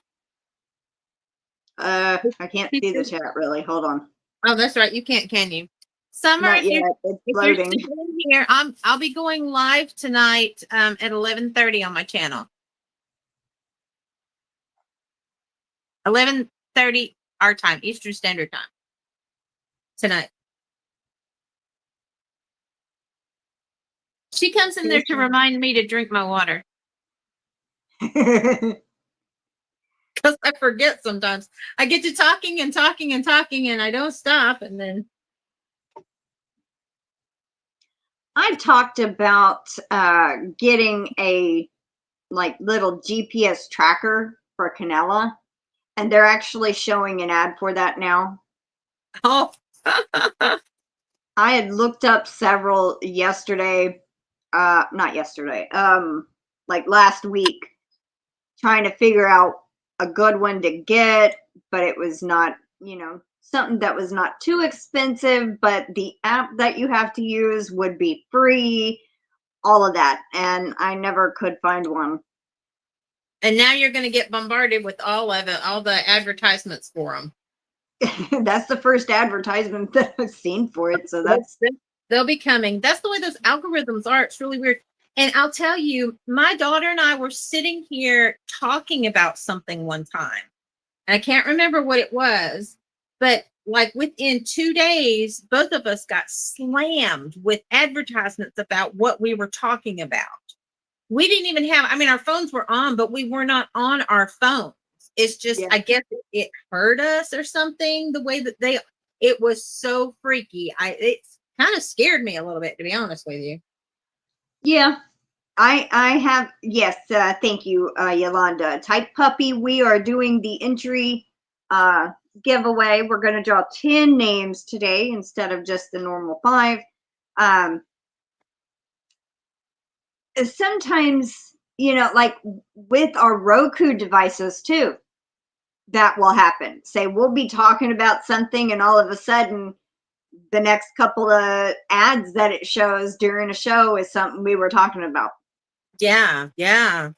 I can't see the chat really. Hold on. Oh, that's right. You can't, can you? Summer, Not yet. It's loading. You're still in here, I'll be going live tonight at 11:30 on my channel. 11:30 our time, Eastern Standard Time tonight. She comes in there to remind me to drink my water. Because I forget sometimes. I get to talking and talking and talking and I don't stop, and then I talked about getting a like little GPS tracker for Canella, and they're actually showing an ad for that now. oh. I had looked up several yesterday, not yesterday, like last week, trying to figure out a good one to get, but it was not, you know, something that was not too expensive, but the app that you have to use would be free, all of that. And I never could find one. And now you're going to get bombarded with all of it, all the advertisements for them. That's the first advertisement that I've seen for it. So they'll be coming. That's the way those algorithms are. It's really weird. And I'll tell you, my daughter and I were sitting here talking about something one time. And I can't remember what it was, but like within 2 days, both of us got slammed with advertisements about what we were talking about. We didn't even have, I mean, our phones were on, but we were not on our phones. It's just, yeah. I guess it hurt us or something, the way that it was so freaky. It kind of scared me a little bit, to be honest with you. Yeah, I have, yes, thank you, Yolanda. Type Puppy, we are doing the entry giveaway. We're going to draw 10 names today instead of just the normal 5. Sometimes, you know, like with our Roku devices too, that will happen. Say we'll be talking about something and all of a sudden the next couple of ads that it shows during a show is something we were talking about. Yeah, yeah.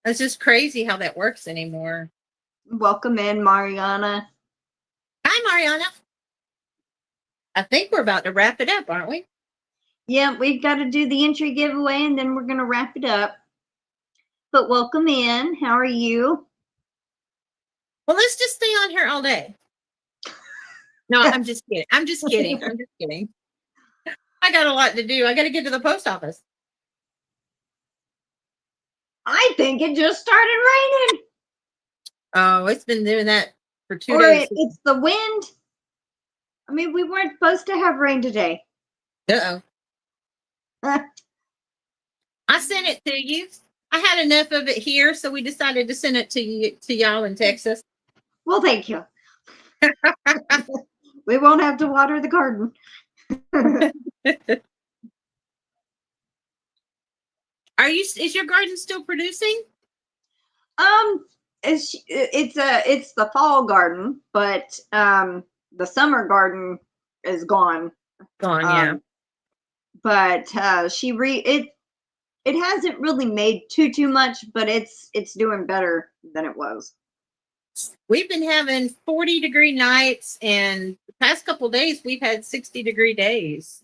It's just crazy how that works anymore. Welcome in, Mariana. Hi, Mariana. I think we're about to wrap it up, aren't we? Yeah, we've got to do the entry giveaway and then we're going to wrap it up. But welcome in. How are you? Well, let's just stay on here all day. No, I'm just kidding. I'm just kidding. I'm just kidding. I got a lot to do. I got to get to the post office. I think it just started raining. Oh, it's been doing that for 2 days. It's the wind. I mean, we weren't supposed to have rain today. Uh-oh. I sent it to you. I had enough of it here, so we decided to send it to y'all in Texas. Well, thank you. We won't have to water the garden. Is your garden still producing? It's the fall garden, but the summer garden is gone. Yeah. But it hasn't really made too much, but it's doing better than it was. We've been having 40-degree nights, and the past couple of days we've had 60-degree days.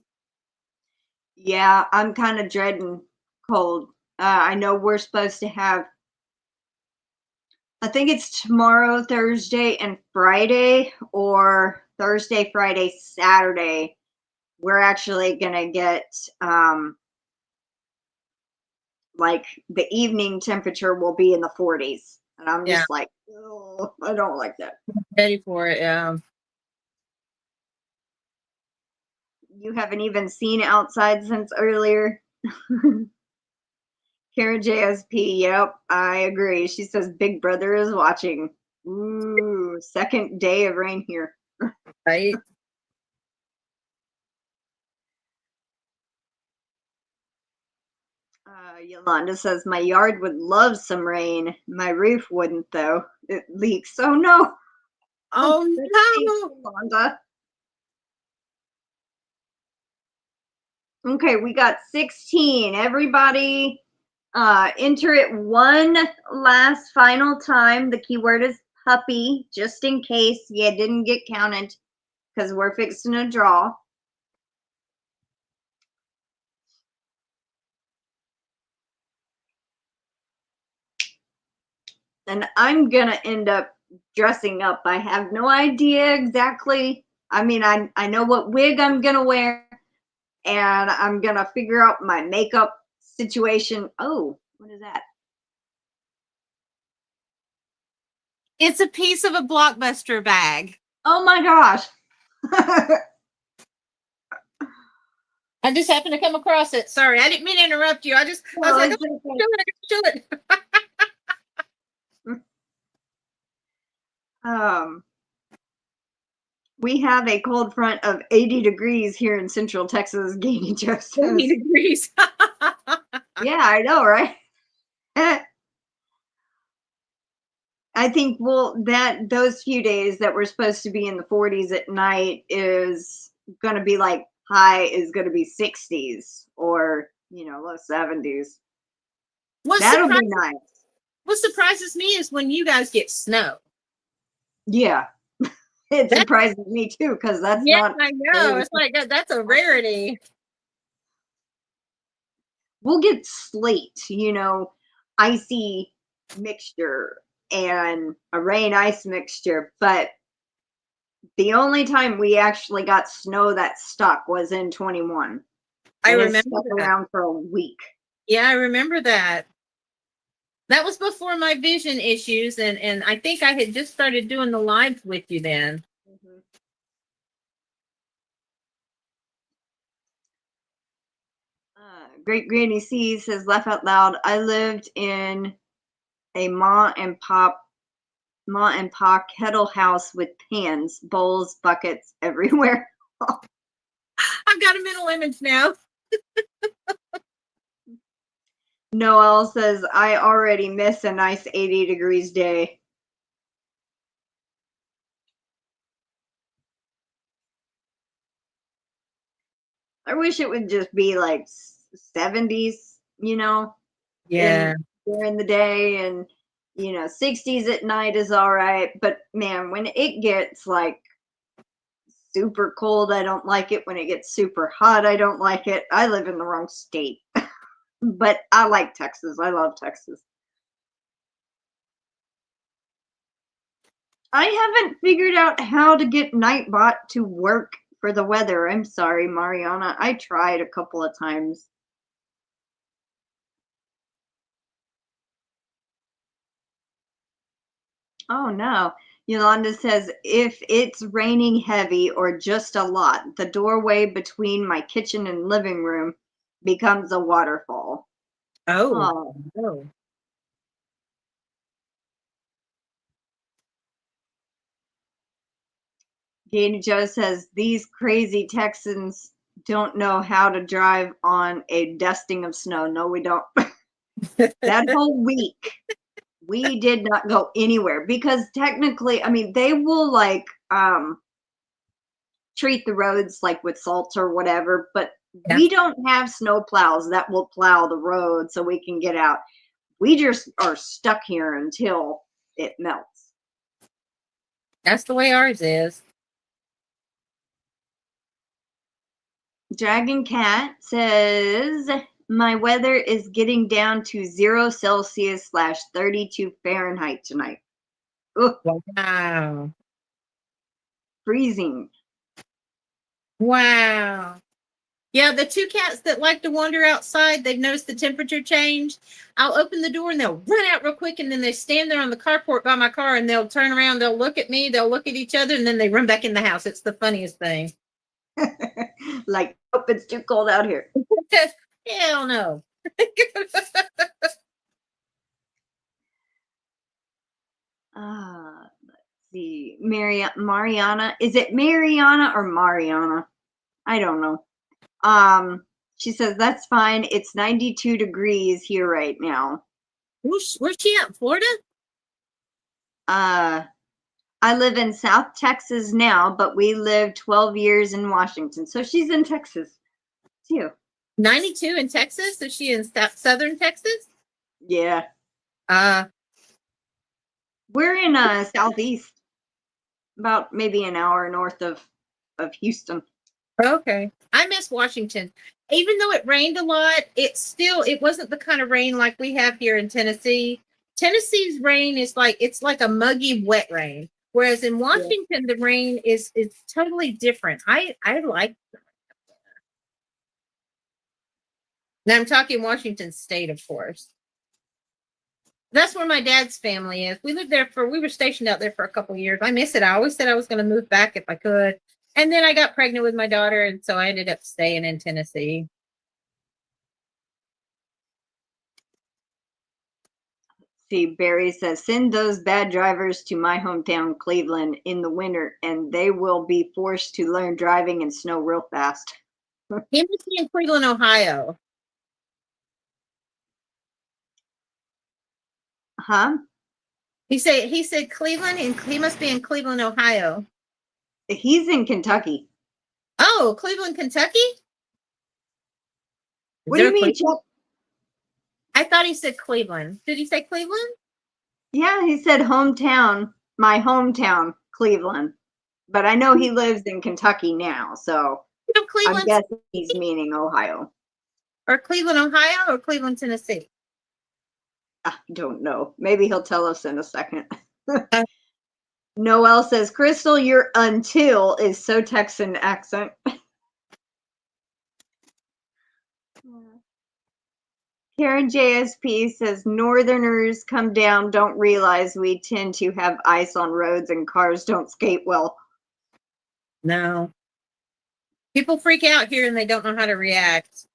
Yeah, I'm kind of dreading cold. I know we're supposed to have, I think it's tomorrow, Thursday, and Friday, or Thursday, Friday, Saturday. We're actually gonna get like the evening temperature will be in the 40s, and I'm just like, oh, I don't like that. Ready for it, yeah. You haven't even seen outside since earlier. Kara JSP, yep, I agree. She says Big Brother is watching. Ooh, second day of rain here. Right. Yolanda says, my yard would love some rain. My roof wouldn't, though. It leaks. Oh, no. Oh, no. Yolanda. Okay, we got 16. Everybody enter it one last final time. The keyword is puppy, just in case you didn't get counted, because we're fixing a draw. And I'm going to end up dressing up. I have no idea exactly. I mean, I know what wig I'm gonna wear, and I'm gonna figure out my makeup situation. Oh, what is that? It's a piece of a Blockbuster bag. Oh my gosh. I just happened to come across it. Sorry, I didn't mean to interrupt you. I was like, It's oh, okay. show it. We have a cold front of 80 degrees here in Central Texas, GanniJo says. 80 degrees. Yeah, I know, right? I think those few days that we're supposed to be in the 40s at night is going to be like high is going to be 60s or, low 70s. That'll be nice. What surprises me is when you guys get snow. Yeah. It surprises me too, because that's not. I know. It's like that's a rarity. We'll get sleet, icy mixture and a rain ice mixture, but the only time we actually got snow that stuck was in 21. I remember it stuck around for a week. Yeah, I remember that. That was before my vision issues, and I think I had just started doing the lives with you then. Mm-hmm. Great Granny C says, laugh out loud. I lived in a ma and pa kettle house with pans, bowls, buckets everywhere. I've got a mental image now. Noelle says, I already miss a nice 80 degrees day. I wish it would just be like 70s, Yeah. during the day, and 60s at night is all right. But man, when it gets like super cold, I don't like it. When it gets super hot, I don't like it. I live in the wrong state. But I like Texas. I love Texas. I haven't figured out how to get Nightbot to work for the weather. I'm sorry, Mariana. I tried a couple of times. Oh no. Yolanda says, if it's raining heavy or just a lot, the doorway between my kitchen and living room becomes a waterfall. Oh. Oh. GanniJo says, these crazy Texans don't know how to drive on a dusting of snow. No, we don't. That whole week, we did not go anywhere because technically, I mean, they will like treat the roads like with salt or whatever, but we don't have snow plows that will plow the road so we can get out. We just are stuck here until it melts. That's the way ours is. Dragon Cat says, my weather is getting down to 0 Celsius / 32 Fahrenheit tonight. Ugh. Wow. Freezing. Wow. Yeah, the two cats that like to wander outside, they've noticed the temperature change. I'll open the door and they'll run out real quick, and then they stand there on the carport by my car and they'll turn around, they'll look at me, they'll look at each other, and then they run back in the house. It's the funniest thing. Like, oh, it's too cold out here. Hell no. Let's see. Mariana. Is it Mariana or Mariana? I don't know. She says, that's fine. It's 92 degrees here right now. Where's she at? Florida? I live in South Texas now, but we lived 12 years in Washington. So she's in Texas too. 92 in Texas? Is she in southern Texas? Yeah. We're in southeast, about maybe an hour north of Houston. Okay. I miss Washington. Even though it rained a lot, it wasn't the kind of rain like we have here in Tennessee. Tennessee's rain is like, it's like a muggy, wet rain. Whereas in Washington, the rain is totally different. I like. Now I'm talking Washington State, of course. That's where my dad's family is. We were stationed out there for a couple years. I miss it. I always said I was going to move back if I could. And then I got pregnant with my daughter, and so I ended up staying in Tennessee. See, Barry says, send those bad drivers to my hometown, Cleveland, in the winter, and they will be forced to learn driving in snow real fast. He must be in Cleveland, Ohio. Huh? He said Cleveland, and he must be in Cleveland, Ohio. He's in Kentucky. Oh, Cleveland, Kentucky? What do you mean, Chuck? I thought he said Cleveland. Did he say Cleveland? Yeah, he said hometown, my hometown, Cleveland. But I know he lives in Kentucky now, so I'm guessing he's meaning Ohio. Or Cleveland, Ohio, or Cleveland, Tennessee? I don't know. Maybe he'll tell us in a second. Noelle says, Crystal, your until is so Texan accent. Karen JSP says, Northerners come down, don't realize we tend to have ice on roads and cars don't skate well. No. People freak out here and they don't know how to react.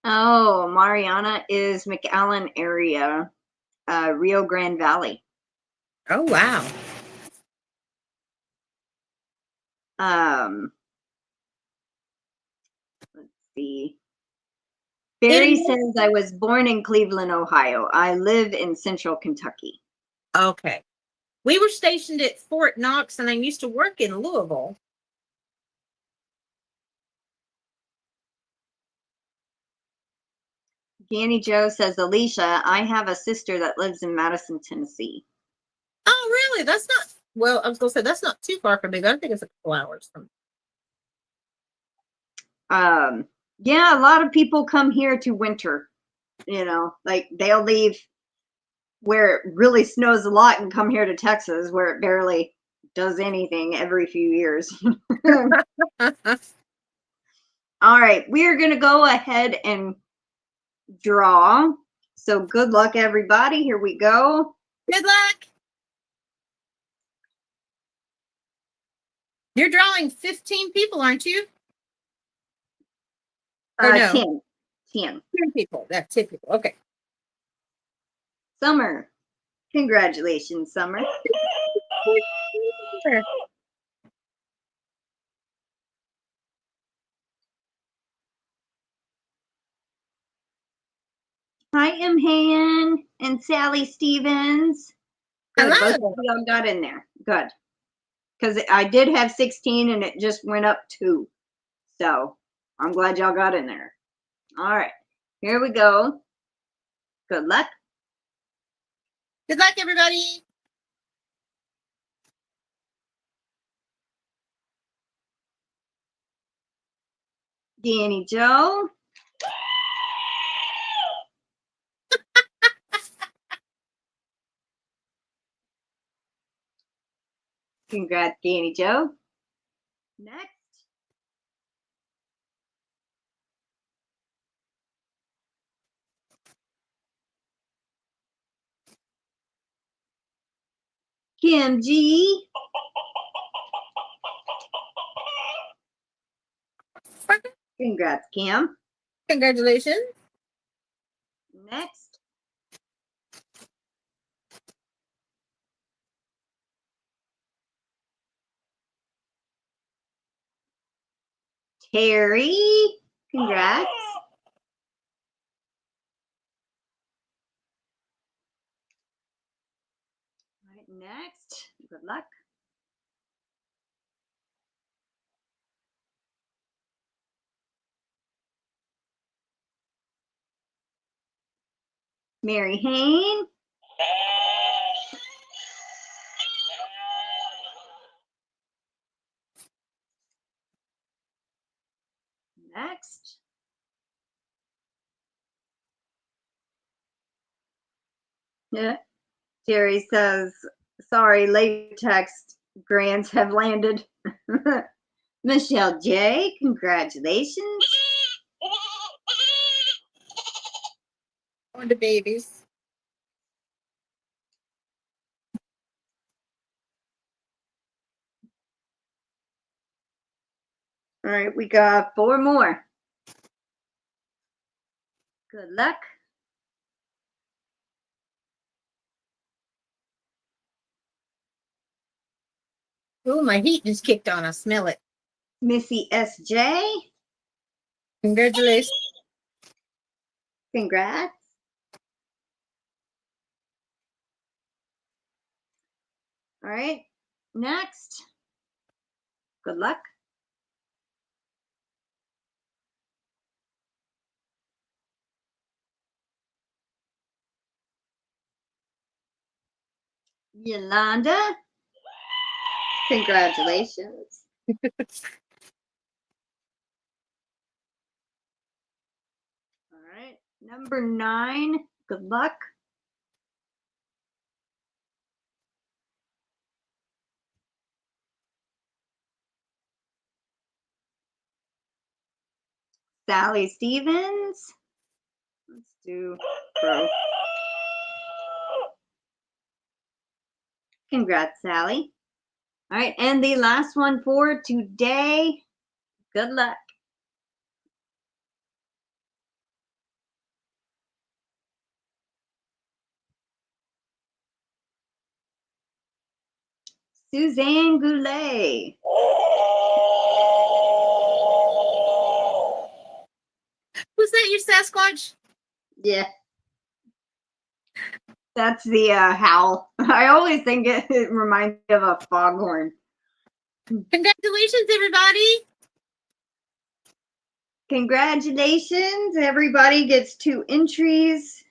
Oh, Mariana is McAllen area, Rio Grande Valley. Oh, wow. Let's see. Barry says, I was born in Cleveland, Ohio. I live in central Kentucky. Okay. We were stationed at Fort Knox, and I used to work in Louisville. GanniJo says, Alishia, I have a sister that lives in Madison, Tennessee. Oh, really? That's not, well, I was going to say, that's not too far from me, but I think it's a couple hours from me. Yeah, a lot of people come here to winter, you know, like they'll leave where it really snows a lot and come here to Texas where it barely does anything every few years. All right, we are going to go ahead and draw. So good luck, everybody. Here we go. Good luck. You're drawing 15 people, aren't you? Or no? 10. 10 people. That's 10 people. Okay. Summer. Congratulations, Summer. Hi, Imhan and Sally Stevens. Good. Hello. Both of y'all got in there. Good. Because I did have 16 and it just went up 2. So I'm glad y'all got in there. All right. Here we go. Good luck. Good luck, everybody. GanniJo. Congrats, GanniJo. Next. KimG. Congrats, Kim. Congratulations. Next. Terry. Congrats. All right, next. Good luck. Mary Hain. Next. Yeah. Jerry says, sorry, late text grants have landed. MichelleJ, congratulations. On the babies. All right, we got 4 more. Good luck. Oh, my heat just kicked on. I smell it. Missy SJ. Congratulations. Congrats. All right, next. Good luck. Yolanda. Congratulations. All right, number 9. Good luck. Sally Stevens. Let's do Pro. Congrats, Sally. All right, and the last one for today. Good luck. Suzanne Goulet. Was that your Sasquatch? Yeah. That's the howl. I always think it reminds me of a foghorn. Congratulations, everybody. Congratulations. Everybody gets 2 entries.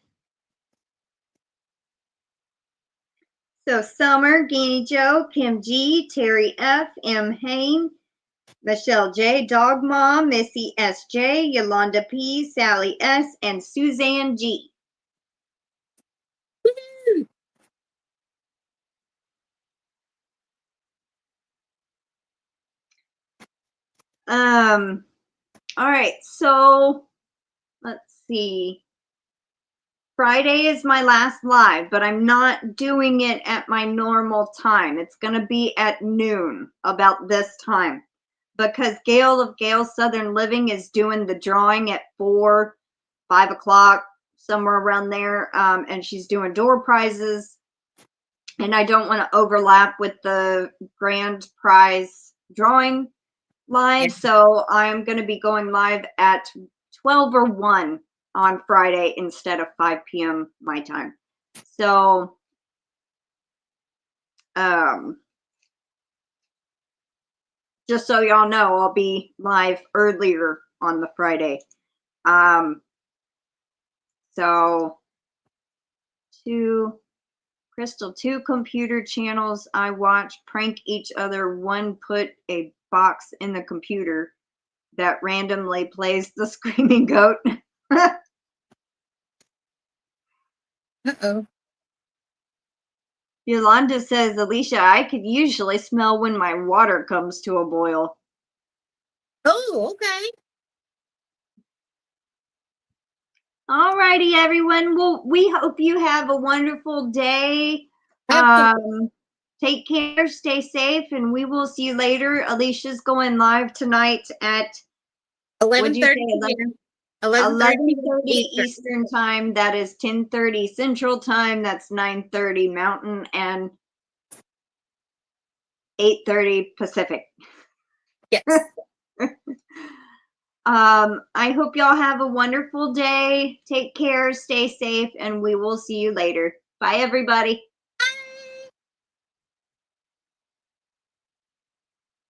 So Summer, GanniJo, KimG, Terry F, M. Hain, MichelleJ, Dog Mom, Missy SJ, Yolanda P, Sally S, and Suzanne G. Woo-hoo. All right, so let's see. Friday is my last live, but I'm not doing it at my normal time. It's going to be at noon, about this time, because Gail of Gail's Southern Living is doing the drawing at 4, 5 o'clock, somewhere around there, and she's doing door prizes, and I don't want to overlap with the grand prize drawing live, so I'm going to be going live at 12 or 1 on Friday instead of 5 p.m. my time. So, just so y'all know, I'll be live earlier on the Friday. So, 2 computer channels I watch prank each other. One put a box in the computer that randomly plays the screaming goat. Uh-oh. Yolanda says, Alishia, I could usually smell when my water comes to a boil. Oh, okay. All righty, everyone. Well, we hope you have a wonderful day. Take care, stay safe, and we will see you later. Alicia's going live tonight at 11:30 Eastern time. That is 10:30 Central time. That's 9:30 Mountain and 8:30 Pacific. Yes. I hope y'all have a wonderful day. Take care, stay safe, and we will see you later. Bye, everybody.